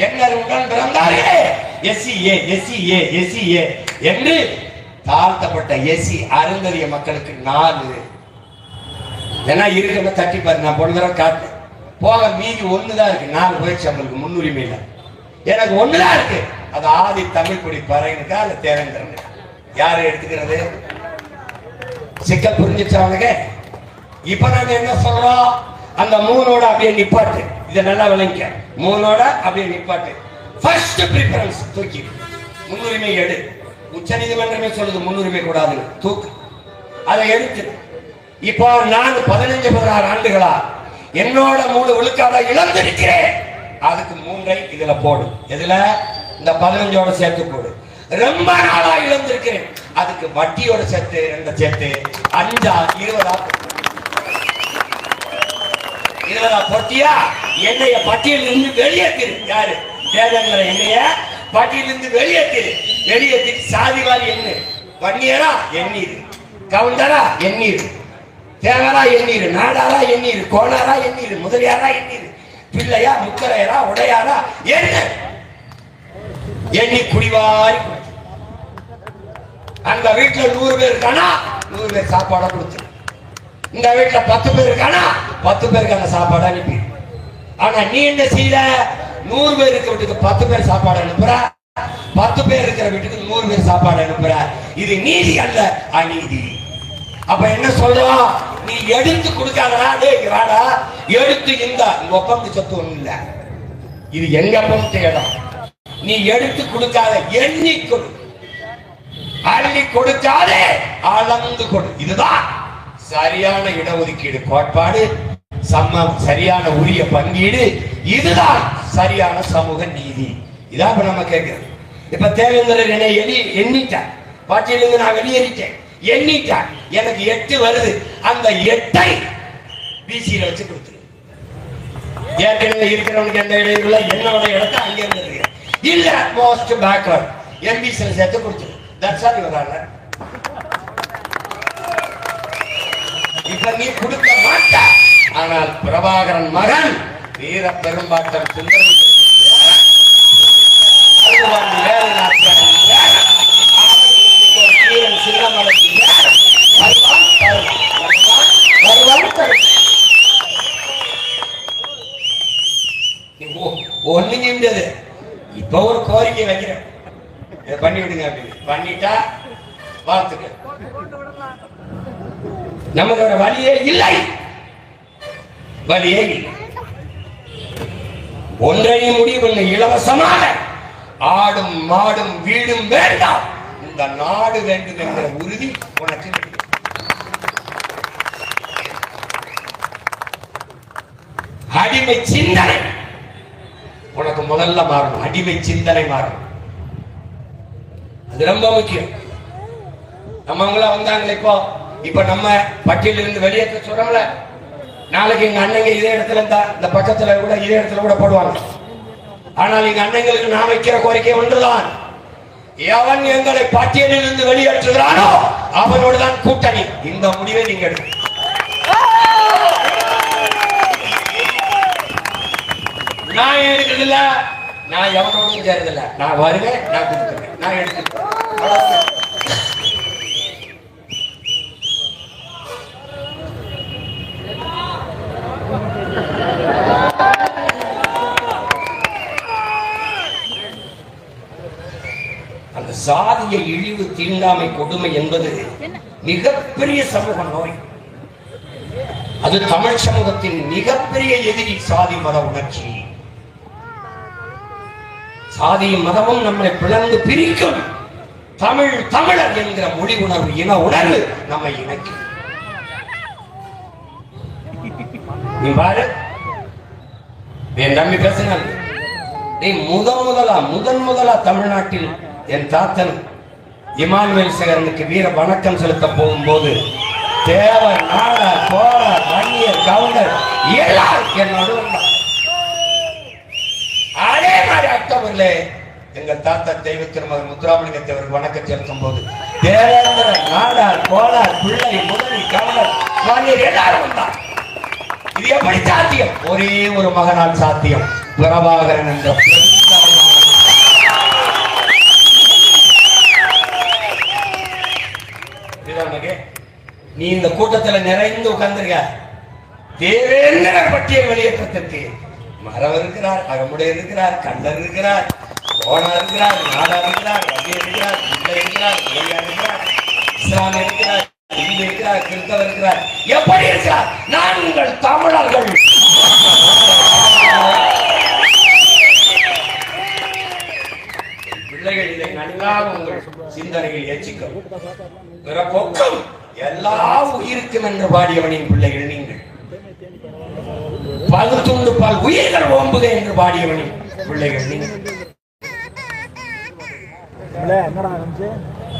என்னருடன் பிறந்தார்களே எஸ்சிஏ எஸ்சிஏ எஸ்சிஏ என்று தாழ்த்தப்பட்ட எஸ்சி அருந்ததிய மக்களுக்கு 4. ஏன்னா இருக்குன்னு தட்டி பாரு, நான் போன தடவை காட்டு போக மீதி 1 தான் இருக்கு. 4 போயிடுச்சு அவங்களுக்கு முன்னுரிமை இல்லை. எனக்கு 1 தான் இருக்கு. அது ஆதி தமிழ் குடி பறையனுக்கா இல்ல தேவேந்திரன் யாரு எடுத்துக்கிறது? சிக்கல் புரிஞ்சிச்சு அவனுக்கு. இப்ப நாங்க என்ன சொல்றோம், அந்த 3ஓட அப்படியே நிப்பாட்டு. இதை நல்லா விளங்க, 3ஓட அப்படியே நிப்பாட்டு. ஃபர்ஸ்ட் பிரிஃபரன்ஸ் தூக்கி முன்னுரிமை எடு. உச்ச நீதிமன்றமே சொல்லுது முன்னுரிமை கூடாது, தூக்கு. அதை எடுத்து இப்போ நான் 15-16 ஆண்டுகளா என்னோட 3 விழுக்காட இழந்திருக்கிறேன். அதுக்கு 3ஐ இதுல போடு. எதுல? இந்த 15ஓட சேர்த்து போடு. ரொம்ப நாளா இழந்திருக்கிறேன், அதுக்கு வட்டியோட சேர்த்து 2 சேர்த்து 5 20 போட்டியா? என்னைய பட்டியலிருந்து வெளியேற்றிரு. யாரு? தேவேந்திர என்னைய பட்டியலிருந்து வெளியேற்றிரு. வெளியேற்றி சாதிவாரி என்ன? வன்னியரா எண்ணீரு, கவுண்டரா எண்ணீரு, தேவரா எண்ணீரு, நாடாரா எண்ணீரு, கோணாரா எண்ணீரு, முதலியாரா எண்ணீரு, பிள்ளையா முக்கரையரா உடையாரா என்ன எண்ணி குடிவாரி. அந்த வீட்டுல 100 பேர் இருக்கானா 100 பேர் சாப்பாடை கொடுத்து, இந்த வீட்டுல 10 பேர் இருக்கானா 10 பேருக்கு அந்த சாப்பாடு அனுப்பி. ஆனா நீ என்ன செய்யல? 100 பேர் இருக்கிற வீட்டுக்கு 10 பேர் சாப்பாடு அனுப்புற, 10 பேர் இருக்கிற வீட்டுக்கு 100 பேர் சாப்பாடு அனுப்புற. இது நீதி அல்ல, அநீதி. அப்ப என்ன சொல்றோம்? நீ எடுத்து கொடுக்காதடா, டேய் வாடா எடுத்து இந்த ஒப்பந்த சொத்து ஒண்ணு இல்ல, இது எங்க பொறுத்த இடம். நீ எடுத்து கொடுக்காத, எண்ணி கொடு. அள்ளி கொடுக்காதே, அளந்து கொடு. இதுதான் சரியான இடஒதுக்கீடு கோட்பாடு, சரியான உரிய பங்கீடு. இதுதான் சரியான சமூக நீதி. இதான் இப்ப நம்ம கேட்கிறோம். இப்ப தேவேந்திரர் என்னை எண்ணிட்டார், பாட்டியிலிருந்து நான் வெளியேறிட்டேன், எண்ணிட்டார். எனக்கு 8 வருது. அந்த 8ஐ பிசியில வச்சு கொடுத்துரு. ஏற்கனவே இருக்கிறவனுக்கு எந்த இடம் இல்லை, என்னோட இடத்தை அங்கே இருந்து இல்ல மோஸ்ட் பேக்வர்ட் எம்பிசியில சேர்த்து கொடுத்துரு. That's all your honour. இப்ப நீ கொடுக்க மாட்ட. ஆனால் பிரபாகரன் மகன் வீர பெரும்பாட்டன் சுந்தரம் ஒண்ணுங்க முடியாது. இப்ப ஒரு கோரிக்கை வைக்கிறேன், பண்ணி விடுங்க அப்படின்னு. பண்ணிட்டா வாழ்த்துக்க. நமக்கு ஒரு வழியே இல்லை, வழியே இல்லை. ஒன்றையும் முடிவு பண்ண, இலவசமாக ஆடும் மாடும் வீடும் வேண்டாம், இந்த நாடு வேண்டும் என்கிற உறுதி உனக்கு. அடிமை சிந்தனை உனக்கு முதல்ல மாறணும். அடிமை சிந்தனை மாறணும், அது ரொம்ப முக்கியம். நம்மங்கள வந்தாங்களே இப்ப நம்ம பட்டியலிருந்து வெளியேற்ற சொல்றோம்ல, நாளைக்கு எங்க அண்ணங்க இதே இடத்துல இருந்தா இந்த பக்கத்துல கூட இதே இடத்துல கூட போடுவாங்க. ஆனால் எங்க அண்ணங்களுக்கு நான் வைக்கிற கோரிக்கை ஒன்றுதான், எவன் எங்களை பட்டியலில் இருந்து வெளியேற்றுகிறானோ அவனோடு தான் கூட்டணி. இந்த முடிவை நீங்க எடுக்க. நான் எடுக்கிறதில்ல, நான் எவனோடும் சேரதில்ல. நான் வருவேன், நான் கொடுத்துருவேன், நான் எடுத்துக்கிறேன். அந்த சாதிய இழிவு தீண்டாமை கொடுமை என்பது மிகப்பெரிய சமூக நோய். அது தமிழ் சமூகத்தின் மிகப்பெரிய எதிரி சாதி மத உணர்ச்சி. சாதியும் மதமும் நம்மை பிளந்து பிரிக்கும். தமிழ் தமிழர் என்கிற மொழி உணர்வு, இன உணர்வு நம்மை இணைக்கும். நீ பாரு, என் நம்பி பேசினாங்க. நீ முதன் முதலா தமிழ்நாட்டில் என் தாத்தன் இமானுவேல் சேகரனுக்கு வீர வணக்கம் செலுத்த போகும்போது தேவர், நாடார், கோடார், வன்னியர், கவுண்டர் எல்லாரும் என்னோடு வந்தார். அதே மாதிரி அக்டோபர்ல எங்கள் தாத்தா தெய்வ திருமகன் முத்துராமலிங்க தேவருக்கு வணக்கம் செலுத்தும் போது தேவேந்திர, நாடார், கோடார், பிள்ளை, முதலி, கவுண்டர், வன்னியர் எல்லாரும் வந்தார். இது எப்படி சாத்தியம்? ஒரே ஒரு மகனால் சாத்தியம், பிரபாகரன் என்ற. நீ இந்த கூட்டத்தில் நிறைந்து உட்கார்ந்துருக்க. தேவேந்திர பட்டியல் வெளியேற்றத்திற்கு மறவர் இருக்கிறார், அகமுடைய இருக்கிறார், கண்டர் இருக்கிறார், ஓனார் இருக்கிறார், நாடார் இருக்கிறார், வண்டியர் இருக்கிறார், பிள்ளை இருக்கிறார், இளைஞர் இருக்கிறார், இஸ்லாமிய இருக்கிறார், இந்து இருக்கிறார், கிறிஸ்தவர் இருக்கிறார். எப்படி இருக்கிறார்? நாங்கள் தமிழர்கள். பிள்ளைகள் இதை நன்றாக உங்கள் சிந்தனையில் ஏற்றிக்கும். பிறப்பொக்கும் எல்லா உயிருக்கும் என்று பாடியவனின் பிள்ளைகள் நீங்கள். பல் துண்டு பல் உயிர்கள் ஓம்புக என்று பாடியவனின் பிள்ளைகள் நீங்கள்.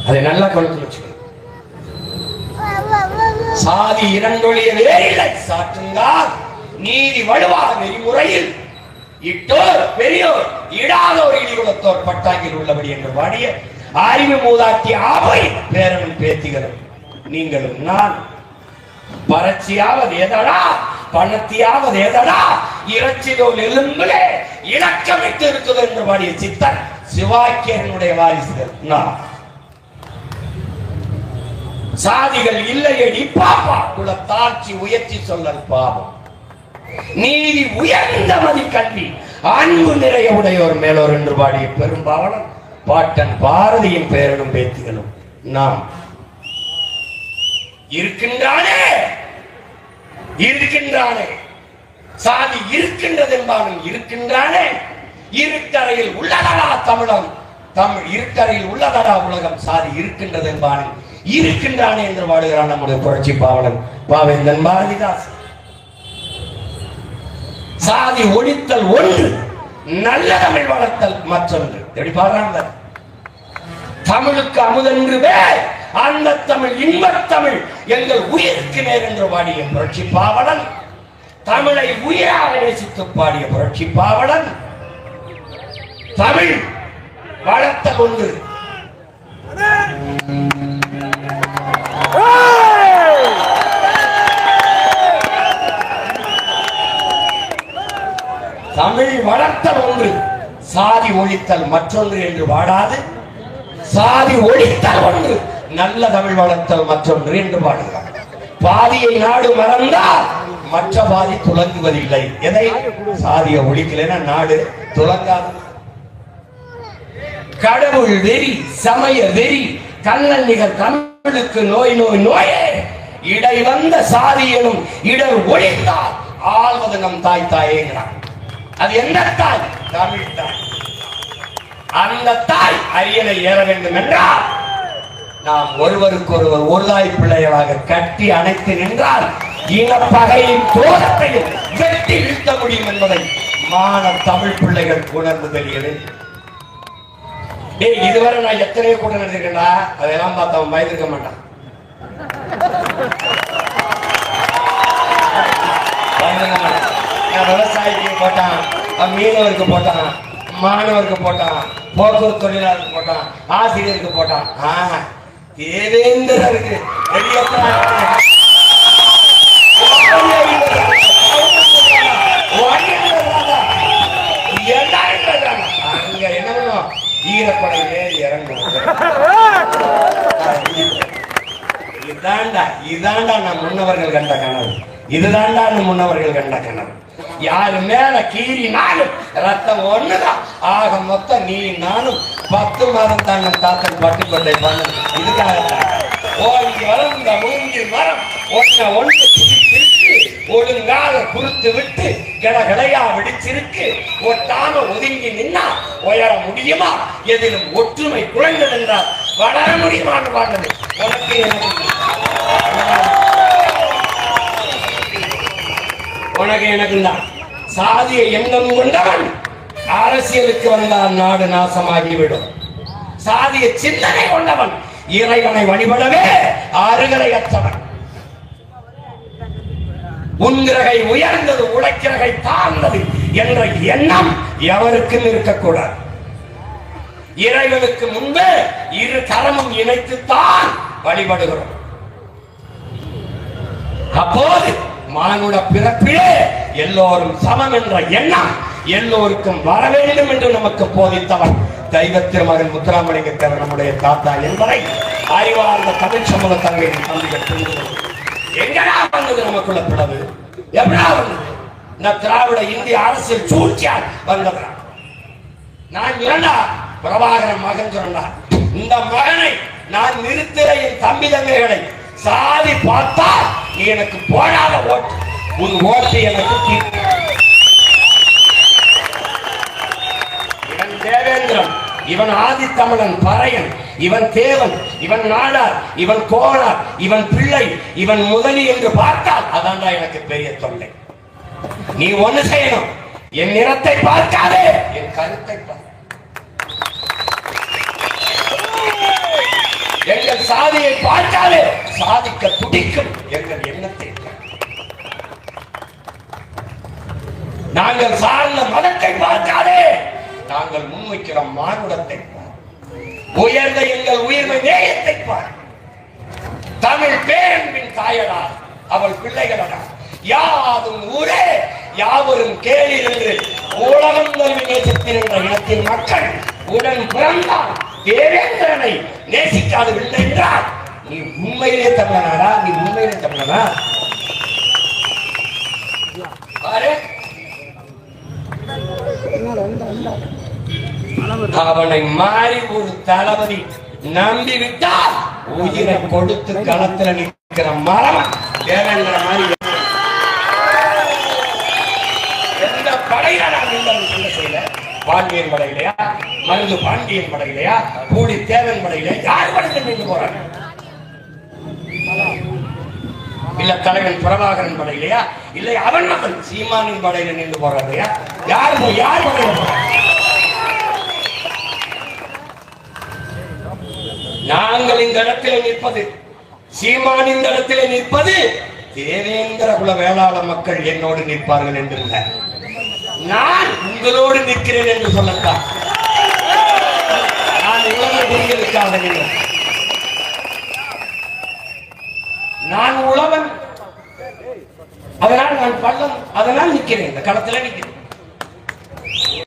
அதை நல்லா கொண்டு வச்சுக்கணும். சாதி இரண்டொழிய வேறில்லை சாற்றுங்கால் நீதி வலுவா நெறிமுறையில் இட்டோர் பெரியோர் இடாதோர் இடிகுலத்தோர் பட்டாங்கில் உள்ளபடி என்று பாடிய அறிவு மூதாட்டி ஆவை பேரனும் பேத்திகளும் நீங்களும் நான். பறச்சியாவது எதடா, பணத்தியாவது எதடா, இறைச்சிதோல் எலும்பிலே இலக்கமிட்டு இருக்குது என்று பாடிய சித்தர் சிவாக்கியனுடைய வாரிசுகள் நான். சாதிகள் இல்லையடி பாப்பா, குலத்தாட்சி உயர்ச்சி சொல்லல் பாவம். நீதி உயர்ந்த மதி கல்வி அன்பு நிறைய உடையோர் மேலோர் என்று பாடிய பெரும்பாவனம் பாட்டன் பாரதியின் பேரனும் பேத்திகளும் நாம். இருக்கின்றானே இருக்கின்றானே சாதி இருக்கின்றது என்பாலும் இருக்கின்றானே. இருட்டறையில் உள்ளதடா தமிழம், தமிழ் இருட்டறையில் உள்ளதடா உலகம், சாதி இருக்கின்றது என்பாலும் இருக்கின்றானே என்று பாடுகிறான் நம்முடைய புரட்சி பாவலன் பாவேந்தன் பாரதிதாஸ். சாதி ஒழித்தல் ஒன்று, நல்ல தமிழ் வளர்த்தல் மற்றொன்று. எப்படி பாடுறாங்க? தமிழுக்கு அமுதென்று வேர், அந்த தமிழ் இன்பத் தமிழ் எங்கள் உயிருக்கு நேர் என்று பாடிய புரட்சி பாவலன், தமிழை உயிராக நேசித்து பாடிய புரட்சி பாவலன். தமிழ் வளர்த்தல் ஒன்று, தமிழ் வளர்த்தல் ஒன்று, சாதி ஒழித்தல் மற்றொன்று என்று பாடாது சாதி ஒழித்தல் ஒன்று, நல்ல தமிழ் வளர்த்தல் மற்றொன்று என்று பாடுகிறார். பாதியை நாடு மறந்தால் மற்ற பாதி துலங்குவதில்லை. எதை? சாதியை ஒழிக்கலைன்னா நாடு துலங்காது. கடவுள் வெறி, சமய வெறி, கள்ளல் நிகர் தமிழுக்கு நோய் நோய் நோயே. இடை வந்த சாதி எனும் இடர் ஒழித்தால் ஆள்வது நம் தாய் தாயேங்கிறான். அது எந்த தாய்? தமிழ் தாய். அந்த தாய் அரியணை ஏற வேண்டும் என்றால் நாம் ஒருவருக்கு ஒருவர் ஒரு தாய் பிள்ளைகளாக கட்டி அணைத்து நின்றால் இனப்பகையின் தோரத்தையும் வெட்டி வீழ்த்த முடியும் என்பதை மான தமிழ் பிள்ளைகள் உணர்ந்து தெரியவே. இதுவரை நான் எத்தனையோ கூட நடந்திருக்கேன்டா, அதெல்லாம் பார்த்து அவன் பயந்துருக்க மாட்டான். விவசாயிக்கு போட்டான், மீனவருக்கு போட்டான், மாணவருக்கு போட்டான், போக்குவரத்து தொழிலாளருக்கு போட்டான், ஆசிரியருக்கு போட்டான். தேவேந்திரருக்கு அங்க என்ன பண்ணுவோம்? ஈரப்படை ஏறி இறங்கும். இதாண்டா நம் முன்னவர்கள் கண்ட கனவு. இதுதாண்டா நம் முன்னவர்கள் கண்ட கனவு. யாரு மேல கீறினாலும் ரத்தம் ஒண்ணுதான். ஆக மொத்தம் நீ நானும் 10 மாதம் தான் நம் தாத்தன் பட்டுக்கொண்டை பண்ண. இதுக்காகத்தான் ஓங்கி வளர்ந்த மூங்கில் மரம் ஒன்ன ஒன்று பிடிச்சிருக்கு, ஒழுங்காக குறுத்து விட்டு கடகடையா வெடிச்சிருக்கு. ஒட்டாம ஒதுங்கி நின்னா உயர முடியுமா? எதிலும் ஒற்றுமை குறைந்தது என்றால் வளர முடியுமான்னு பாடுறது. உனக்கு எனக்கு தான் சாதிய எண்ணம் கொண்டவன் அரசியலுக்கு வந்தால் நாடு நாசமாகிவிடும். சாதிய சிந்தனை கொண்டவன் இறைவனை வழிபடவே அருகரையற்றவன். உன்கிரகை உயர்ந்தது, உழைக்கிறகை தாழ்ந்தது என்ற எண்ணம் எவருக்கும் இருக்கக்கூடாது. இறைவனுக்கு முன்பு இரு கரமும் இணைத்துத்தான் வழிபடுகிறோம். அப்போது மானுட பிறப்பிலே எல்லோரும் சமம் என்ற எண்ணம் எல்லோருக்கும் வர வேண்டும் என்று நமக்கு போதித்தவன் தெய்வ திருமகன் முத்துராமலிங்க தேவர் நம்முடைய தாத்தா என்பதை அறிவார்ந்த தமிழ் சமூக தங்கையின் தம்பிகள் புரிந்து எங்கடா வந்தது நமக்குள்ள பிளவு? எப்படா வந்தது? இந்த திராவிட இந்திய அரசியல் சூழ்ச்சியால் வந்ததா? நான் சொன்னா பிரபாகரன் மகன் சொன்னா இந்த மகனை நான் நிறுத்துற என் தம்பி தங்கைகளை சாதி பார்த்தா நீ எனக்கு போடாத ஓட்டு, உன் ஓட்டு எனக்கு. இவன் தேவேந்திரன், இவன் ஆதித்தமிழன் பறையன், இவன் தேவன், இவன் நாடார், இவன் கோணார், இவன் பிள்ளை, இவன் முதலி என்று பார்த்தால் அதான்டா எனக்கு பெரிய தொல்லை. நீ ஒண்ணு செய்யணும், என் நிறத்தை பார்க்காதே, என் கருத்தை பார்க்க. எங்கள் சாதியை பார்க்காதே, சாதிக்க துடிக்கும் எங்கள் எண்ணத்தை. நாங்கள் சார்ந்த மதத்தை பார்க்காதே, நாங்கள் முன்வைக்கிற மானுடத்தை பார். உயர்ந்த எங்கள் உயிர்மை நேயத்தை பார். தமிழ் பேரன்பின் தாயடா, அவள் பிள்ளைகளடா. யாதும் ஊரே யாவரும் கேளீர் என்று உலகம் நேசத்தில் என்ற இனத்தின் மக்கள் உடன் பிறந்தால் தேவேந்திரனை நேசிக்காதவில்லை என்றால் நீ உண்மையிலே தமிழனாடா? நீ உண்மையிலே தமிழனா? பாரு, அவனை மாறி ஒரு தளபதி நம்பி விட்டால் உயிரை கொடுத்து களத்தில் நிற்கிற மரம் தேவேந்திர மாதிரி. எந்த படையில நான் செய்யல? பாண்டியன் படையிலையா, மருந்து பாண்டியன் படையிலையா, கூடி தேவன் படையிலையா? யார் படையில் நின்று போறாங்க? இல்ல தலைவன் பிரபாகரன் படையிலையா, இல்லை அவன் மகன் சீமானின் படையில நின்று போறாங்க? யார் யார் படையில போறாங்க? நாங்கள் இந்த இடத்திலே நிற்பது, சீமானின் இந்த இடத்திலே நிற்பது தேவேந்திர குல வேளாள மக்கள் என்னோடு நிற்பார்கள் என்று நான் உங்களோடு நிற்கிறேன் என்று சொல்லத்தான். நான் உலக குறிகளுக்காக இல்லை, நான் உழவன், அதனால் நான் பள்ளம், அதனால் நிற்கிறேன், இந்த களத்தில் நிற்கிறேன்.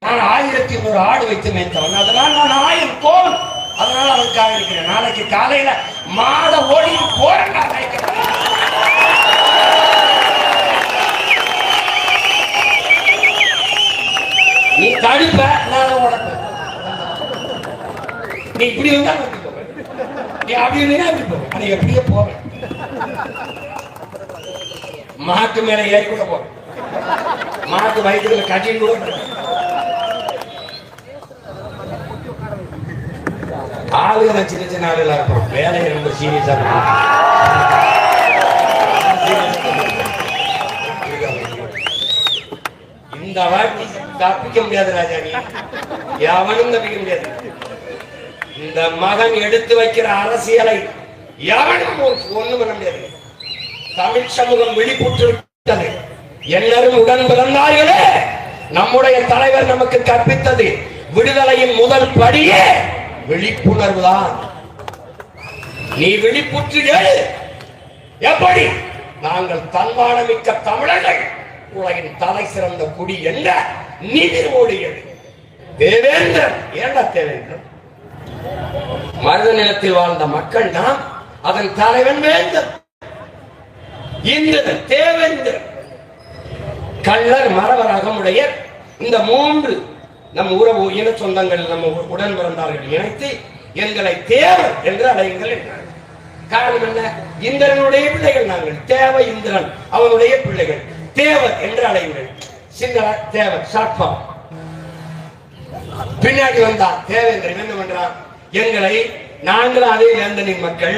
நான் 1100 ஆடு வைத்து மேய்த்தவன், அதனால் நான் 1000 கோவன், அதனால அவனுக்காக இருக்கிறேன். நாளைக்கு காலையில மாட ஓடி போறேன். நீ தடுப்ப, நான் உடப்பேன். நீ இப்படி இருந்தா நீ அப்படி இருந்தா அப்படி போவேன், நீ எப்படியே போவேன். மாட்டு மேல ஏறி கூட போவேன், மாட்டு வயிற்றுல கட்டின்னு கூட. ஆளுகளை சின்ன சின்ன ஆளுகளா இருக்கும், வேலையை ரொம்ப சீரியஸா இந்த வாட்டி தப்பிக்க முடியாது ராஜா, நீ எவனும் தப்பிக்க முடியாது. இந்த மகன் எடுத்து வைக்கிற அரசியலை எவனும் ஒண்ணும் பண்ண முடியாது. தமிழ் சமூகம் விழிப்புற்று விட்டது. எல்லாரும் உடன் பிறந்தார்களே, நம்முடைய தலைவர் நமக்கு கற்பித்தது விடுதலையின் முதல் படியே விழிப்புணர்வு தான். நீ விழிப்புற்று எழு. எப்படி? நாங்கள் தன்மானமிக்க தமிழர்கள், உலகின் தலை சிறந்த குடி என்ற நீதிரோடு எழு. தேவேந்திரன் ஏண்டா தேவேந்திரன்? மருத நிலத்தில் வாழ்ந்த மக்கள் நாம், அதன் தலைவன் வேந்தன். இந்திரன் தேவேந்திரன், கள்ளர் மறவர் அகமுடையர், இந்த 3 நம் உறவு இன சொந்தங்கள் நம்ம உடன் பிறந்தார்கள் இணைத்து எங்களை தேவர் என்று அழையுங்கள் என்றார். காரணம் என்ன? இந்திரனுடைய பிள்ளைகள் நாங்கள், தேவ இந்திரன் அவனுடைய பிள்ளைகள், தேவர் என்று அழையுங்கள். சிங்கள தேவர் சாட்பம். பின்னாடி வந்தார் தேவேந்திரன் என்ன பண்றான்? எங்களை, நாங்களும் அதே வேந்தனின் மக்கள்,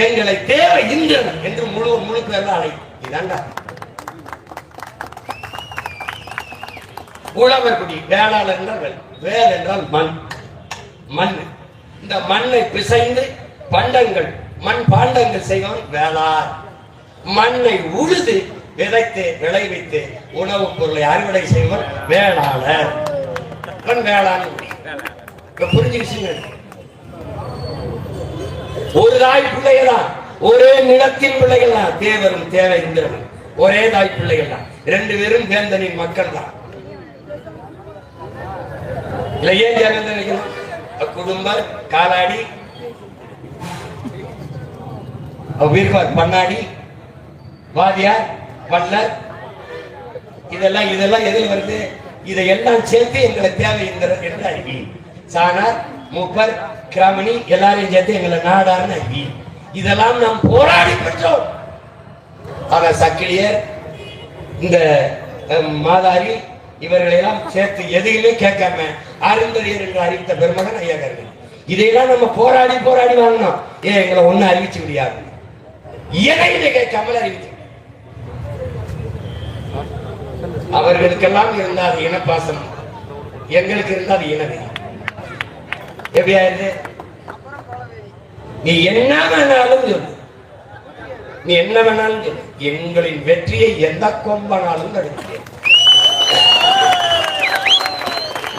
எங்களை தேவ இந்திரன் என்று முழு பேர் அழை. இதாண்டா உழவர் குடி. வேளாளர் என்றால் வேல் என்றால் மண், மண். இந்த மண்ணை பிசைந்து பண்டங்கள், மண் பாண்டங்கள் செய்வன் வேளார். மண்ணை உழுது விதைத்து விளைவித்து உணவுப் பொருளை அறுவடை செய்வன் வேளாளர். வேளாண் புரிஞ்சுக்கிச்சுங்க. ஒரு தாய் பிள்ளைகள் தான், ஒரே நிலத்தின் பிள்ளைகள் தான். தேவரும் தேவ இந்திரனும் ஒரே தாய் பிள்ளைகள் தான். 2 பேரும் வேந்தனின் மக்கள் தான். குடும்பம் காலாடி பண்ணாடி வாதியார், வள்ளல், இதெல்லாம் இதெல்லாம் எதில் வருது? இதையெல்லாம் சேர்த்து எங்களை தேவை என்று அறிவி. சாணார், மூப்பர், கிராமணி எல்லாரையும் சேர்த்து எங்களை நாடார்னு அறிவி. இதெல்லாம் நாம் போராடி பெற்றோம். ஆனா சக்கிலியர், இந்த மாதாரி இவர்களெல்லாம் சேர்த்து எதையுமே கேட்காம அருந்ததியர் என்று அறிவித்த பெருமகன் ஐயாக்காரர்கள். இதையெல்லாம் நம்ம போராடி போராடி வாங்கினோம். ஏன் எங்களை ஒண்ணு அறிவிச்சு முடியாது? இதை கேட்காமல் அறிவிச்சு. அவர்களுக்கெல்லாம் இருந்தால் இனப்பாசம், எங்களுக்கு இருந்தால் இனவே. எப்படியா இருக்கு? நீ என்ன வேணாலும் சொல்லு, நீ என்ன வேணாலும் சொல்லு, எங்களின் வெற்றியை எந்த கொம்பனாலும் தடுக்கிறேன்.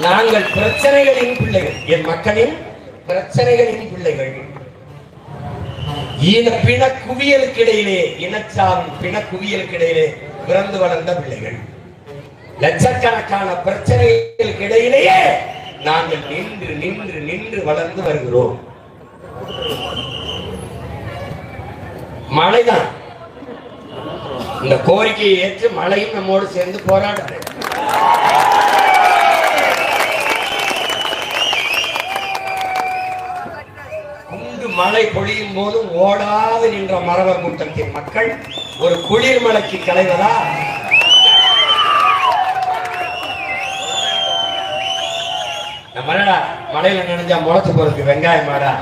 நாங்கள் பிரச்சனைகளின் பிள்ளைகள், என் மக்களின் பிரச்சனைகளின் பிள்ளைகள். பிண குவியலுக்கு இடையிலே, இனச்சாவின் பிண குவியலுக்கு இடையிலே பிறந்து வளர்ந்த பிள்ளைகள். லட்சக்கணக்கான பிரச்சனைகளுக்கு இடையிலேயே நாங்கள் நின்று நின்று நின்று வளர்ந்து வருகிறோம். மழைதான் இந்த கோரிக்கையை ஏற்று மழையும் நம்மோடு சேர்ந்து போராடுறது. மழை பொழியும் போதும் ஓடாது நின்ற மரவர் கூட்டத்தின் மக்கள் ஒரு குளிர் மலைக்கு கலைவதா? மழைடா, மழையில நினைஞ்சா முளைச்சு போறதுக்கு வெங்காயம் மாடா.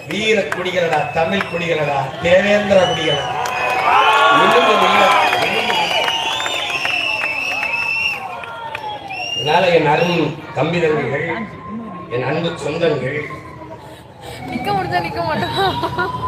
வீர குடிகளடா, தமிழ் குடிகளடா, தேவேந்திர குடிகளா. இதனால என் அருண் தம்பிதர்கள், என் அன்பு சொந்தங்கள், நிக்க முடிஞ்சா நிக்க மாட்டோம்.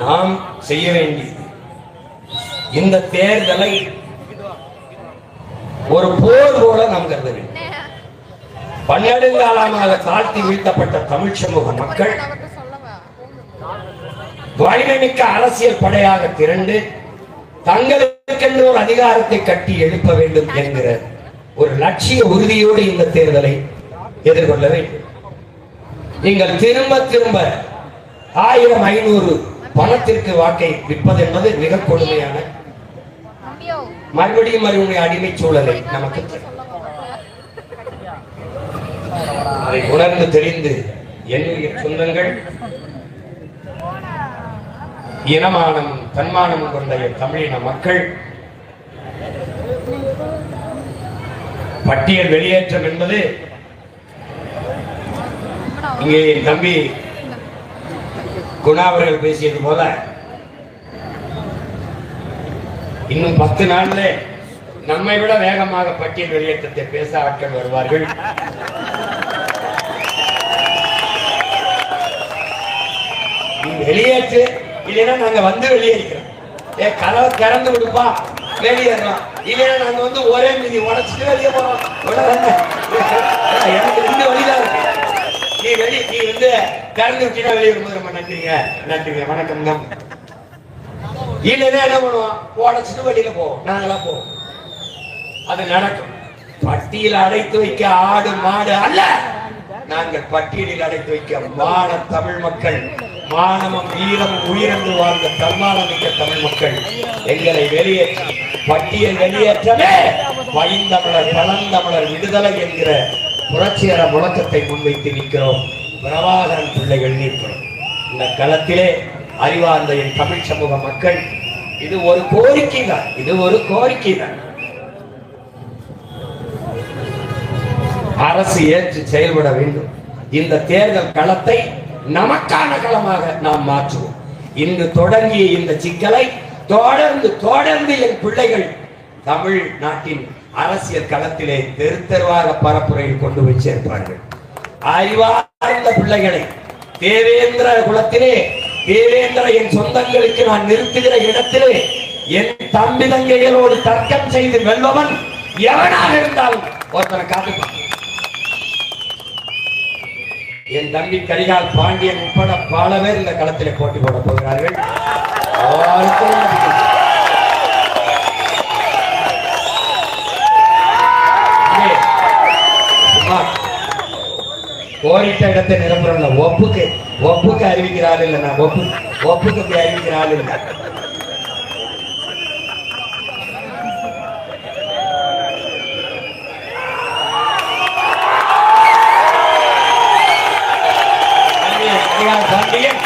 நாம் செய்ய வேண்டியது இந்த தேர்தலை ஒரு போர் போல நாம் கருத வேண்டும். பன்னெடுங்காலமாக தாழ்த்தி வீழ்த்தப்பட்ட தமிழ் சமூக மக்கள் வலிமைமிக்க அரசியல் படையாக திரண்டு தங்களுக்கென்று ஒரு அதிகாரத்தை கட்டி எழுப்ப வேண்டும் என்கிற ஒரு லட்சிய உறுதியோடு இந்த தேர்தலை எதிர்கொள்ள வேண்டும். நீங்கள் திரும்ப திரும்ப 1500 பணத்திற்கு வாக்கை விற்பது என்பது மிக கொடுமையான, மறுபடியும் மறுபடியும் அடிமை சூழலை நமக்கு அதை உணர்ந்து தெரிந்து என்னுடைய சொந்தங்கள், இனமானம் தன்மானம் கொண்ட தமிழின மக்கள் பட்டியல் வெளியேற்றம் என்பது இங்கே என் தம்பி குணா அவர்கள் பேசியது போல இன்னும் 10 நாள்ல நம்மை விட வேகமாக பட்டியல் வெளியேற்றத்தை பேச ஆட்கள் வருவார்கள். வெளியேற்று, இல்லைன்னா நாங்க வந்து வெளியேறிக்கிறோம். கதவை திறந்து விடுப்பா, வெளியேறோம். இல்லைன்னா நாங்க வந்து ஒரே மீதி உடைச்சிட்டு வெளியே போறோம். எனக்கு 2 வழிதான் இருக்கு. நீ வந்து திறந்து விட்டீங்கன்னா வெளியே வரும்போது ரொம்ப நன்றிங்க, நன்றிங்க, வணக்கம் தான். இல்லைன்னா என்ன பண்ணுவோம்? உடைச்சிட்டு வெளியில போவோம், நாங்களா போவோம். அது நடக்கும். பட்டியல் அடைத்து வைக்க ஆடு மாடு அல்ல, நாங்கள் பட்டியலில் அடைத்து வைக்க மான தமிழ் மக்கள், மானமும் வீரமும் உயிரென்று வாழ்ந்த தன்மானம் மிக்க தமிழ் மக்கள். எங்களை வெளியேற்றி பட்டியல் வெளியேற்றமே பைந்தமிழர் பழந்தமிழர் விடுதலை என்கிற புரட்சிகர முழக்கத்தை முன்வைத்து நிற்கிறோம். பிரபாகரன் பிள்ளைகள் நிற்கிறோம். இந்த களத்திலே அறிவார்ந்த என் தமிழ் சமூக மக்கள், இது ஒரு கோரிக்கை தான், இது ஒரு கோரிக்கை தான். அரசு ஏற்று செயல்பட வேண்டும். இந்த தேர்தல் களத்தை நமக்கான களமாக நாம் மாற்றுவோம். இன்று தொடங்கிய இந்த சிக்கலை தொடர்ந்து தொடர்ந்து என் பிள்ளைகள் தமிழ் நாட்டின் அரசியல் களத்திலே தெரு தெருவாக பரப்புரையில் கொண்டு போய் சேர்ப்பார்கள். அறிவார்ந்த பிள்ளைகளை தேவேந்திர குலத்திலே, தேவேந்திர என் சொந்தங்களுக்கு நான் நிறுத்துகிற இடத்திலே என் தம்பி தங்கைகளோடு தர்க்கம் செய்து வெல்பவன் எவனாக இருந்தாலும் ஒருத்தனை காத்துப்பான். என் தம்பி கரிகால் பாண்டியன் உட்பட பல பேர் இந்த களத்திலே போட்டி போட போகிறார்கள். கோரிட்ட இடத்தை நிரம்புறல ஒப்புக்கு அறிவிக்கிறாள் இல்லை, நான் ஒப்புக்கு அறிவிக்கிறாள் இல்லை. பாண்டியன்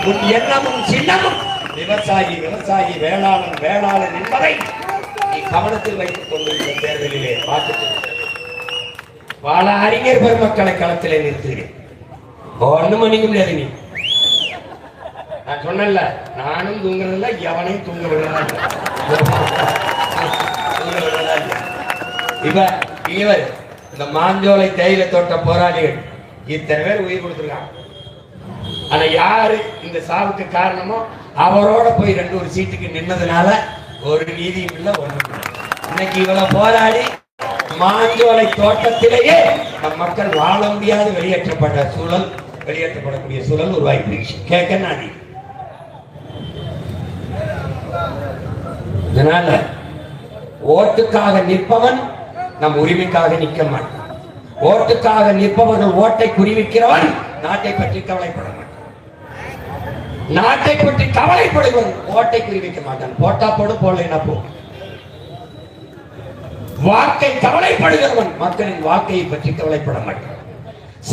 உன் எண்ணமும் சின்னமும் விவசாயி விவசாயி வேளாளன் வேளாளன் என்பதை நீ கவனத்தில் வைத்துக் கொண்டு இந்த தேர்தலிலே பார்த்துட்டு பல அறிஞர் பெருமக்களை களத்திலே நிறுத்துகிறேன். ஒண்ணும் மணிக்க முடியாது. நீ நான் சொன்னல, நானும் தூங்குறதில்ல, எவனையும் தூங்க விடுறதா இவர் இந்த மாஞ்சோலை தேயிலை தோட்ட போராளிகள் இத்தனை பேர் உயிர் கொடுத்திருக்காங்க. ஆனா யாரு இந்த சாவுக்கு காரணமோ அவரோட போய் 2 சீட்டுக்கு நின்னதுனால ஒரு நீதியும் இல்லை, ஒண்ணும் இல்லை. இன்னைக்கு இவ்வளவு போராடி மாஞ்சோலை தோட்டத்திலேயே நம் மக்கள் வாழ முடியாது வெளியேற்றப்படக்கூடிய சூழல் உருவாகி போயிடுச்சு. கேட்க நாடி இதனால ஓட்டுக்காக நிற்பவன் நம் உரிமைக்காக நிற்க மாட்டான். ஓட்டுக்காக நிற்பவர்கள் ஓட்டை குறிவிக்கிறவன் நாட்டை பற்றி கவலைப்பட மாட்டான். நாட்டை பற்றி கவலைப்படுவன் ஓட்டை குறிவிக்க மாட்டான். போட்டா போடு, போடலைன்னா போ. வாக்கை கவலைப்படுகிறவன் மக்களின் வாக்கையை பற்றி கவலைப்பட மாட்டான்.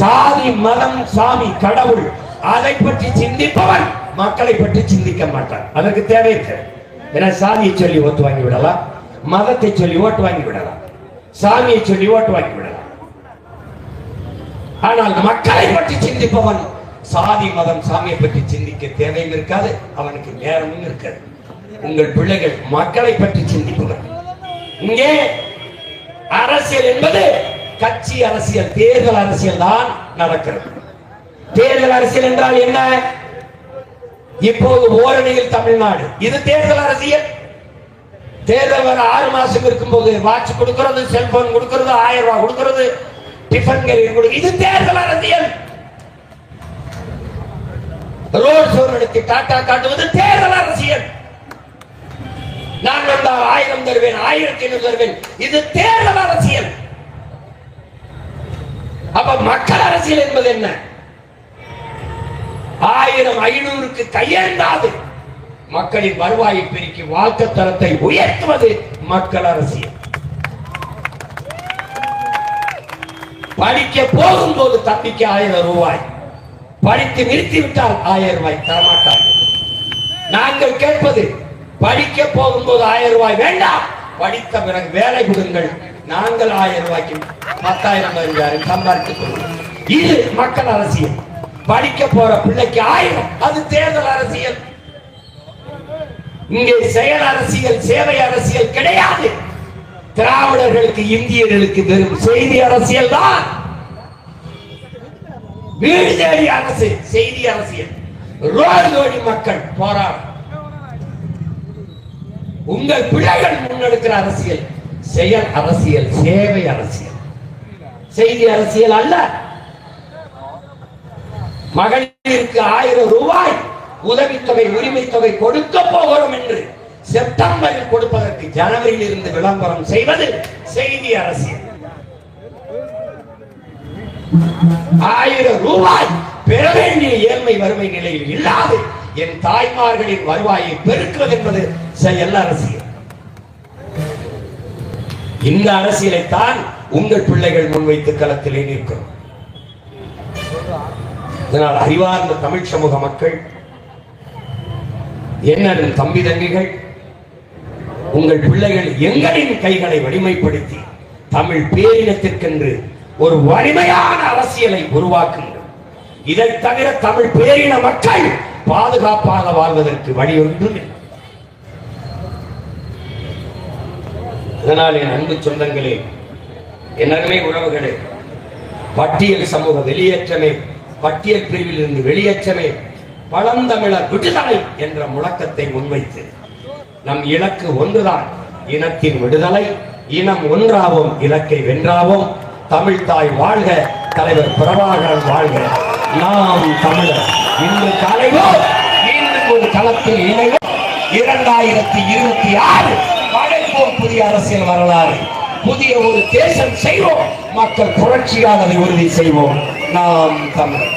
சாதி மதம் சாமி கடவுள் அதை பற்றி சிந்திப்பவன் மக்களை பற்றி சிந்திக்க மாட்டான். அதற்கு தேவை இருக்கு. ஏன்னா சாதியை சொல்லி ஓட்டு வாங்கி விடலாம், மதத்தை சொல்லி ஓட்டு வாங்கி விடலாம், சாமியை சொல்லி ஓட்டு வாங்கி விடலாம். ஆனால் மக்களை பற்றி சிந்திப்பவன் சாதி மதம் சாமியை பற்றி சிந்திக்க தேவையும் இருக்காது, அவனுக்கு நேரமும் இருக்காது. உங்கள் பிள்ளைகள் மக்களை பற்றி சிந்திப்பவர். இங்கே அரசியல் என்பது கட்சி அரசியல், தேர்தல் அரசியல் தான் நடக்கிறது. தேர்தல் அரசியல் என்றால் என்ன? இப்போது ஓரணியில் தமிழ்நாடு, இது தேர்தல் அரசியல். தேர்தல் வர 6 மாசம் இருக்கும் போது வாட்ச் கொடுக்கிறது, செல்போன் கொடுக்கிறது, 1000 ரூபாய் கொடுக்கிறது, டிஃபன் இது தேர்தல் அரசியல். ரோட் ஷோ நடத்தி டாட்டா காட்டுவது தேர்தல் அரசியல். நான் வந்தால் 1000 தருவேன், 1500 தருவேன், இது தேர்தல் அரசியல். அப்ப மக்கள் அரசியல் என்பது என்ன? 1000 500க்கு கையேந்தாது மக்களின் வருவாயை பெருக்கி வாழ்க்கை தரத்தை உயர்த்துவது மக்கள் அரசியல். படிக்க போகும்போது தம்பிக்கு 1000 ரூபாய், படித்து நிறுத்திவிட்டால் 1000 ரூபாய் தரமாட்டார். நாங்கள் கேட்பது, படிக்க போகும்போது 1000 ரூபாய் வேண்டாம், படித்த பிறகு வேலை கொடுங்கள், நாங்கள் 1000 ரூபாய்க்கு 10,000 15,000 சம்பாதித்துக் கொள்வோம். இது மக்கள் அரசியல். படிக்க போற பிள்ளைக்கு 1000, அது தேர்தல் அரசியல். இங்கே செயல் அரசியல் சேவை அரசியல் கிடையாது. திராவிடர்களுக்கு இந்தியர்களுக்கு வெறும் செய்தி அரசியல் தான். வீடு தேடி அரசு செய்தி அரசியல், ரோடு தேடி மக்கள் போராடும். உங்கள் பிள்ளைகள் முன்னெடுக்கிற அரசியல் செயல் அரசியல், சேவை அரசியல், செய்தி அரசியல் அல்ல. மகளிருக்கு 1000 ரூபாய் உதவித்தொகை உரிமை தொகை கொடுக்க போகிறோம் என்று செப்டம்பரில் கொடுப்பதற்கு ஜனவரியில் இருந்து விளம்பரம் செய்வது செய்தி அரசியல். 1000 ரூபாய் பெற வேண்டிய ஏழ்மை வறுமை நிலையில் இல்லாது என் தாய்மார்களின் வருவாயை பெருக்குவது என்பது செயல் அரசியல். இந்த அரசியலைத்தான் உங்கள் பிள்ளைகள் முன்வைத்து களத்திலே நிற்கும். இதனால் அறிவார்ந்த தமிழ் சமூக மக்கள், என்னும் தம்பி தங்கிகள், உங்கள் பிள்ளைகள் எங்களின் கைகளை வலிமைப்படுத்தி தமிழ் பேரினத்திற்கென்று ஒரு வலிமையான அரசியலை உருவாக்குங்கள். இதை தவிர தமிழ் பேரின மக்கள் பாதுகாப்பாக வாழ்வதற்கு வழி ஒன்றும் இல்லை. அதனால் என் அன்பு சொந்தங்களே, என் அருமை உறவுகளே, பட்டியல் சமூக வெளியேற்றமே, பட்டியல் பிரிவில் இருந்து வெளியேற்றமே, பழந்தமிழர் விடுதலை என்ற முழக்கத்தை முன்வைத்து நம் இலக்கு ஒன்றுதான், இனத்தின் விடுதலை. இனம் ஒன்றாவோம், இலக்கை வென்றாவோம். தமிழ் தாய் வாழ்க, தலைவர் பிரபாகரன் வாழ்க. நாம் தமிழர். இன்று காலையில் மீண்டும் ஒரு களத்தில் இணைவோம். 2026 படைப்போம் புதிய அரசியல் வரலாறு, புதிய ஒரு தேசம் செய்வோம். மக்கள் புரட்சியால் அதை உறுதி செய்வோம். நாம் தமிழர்.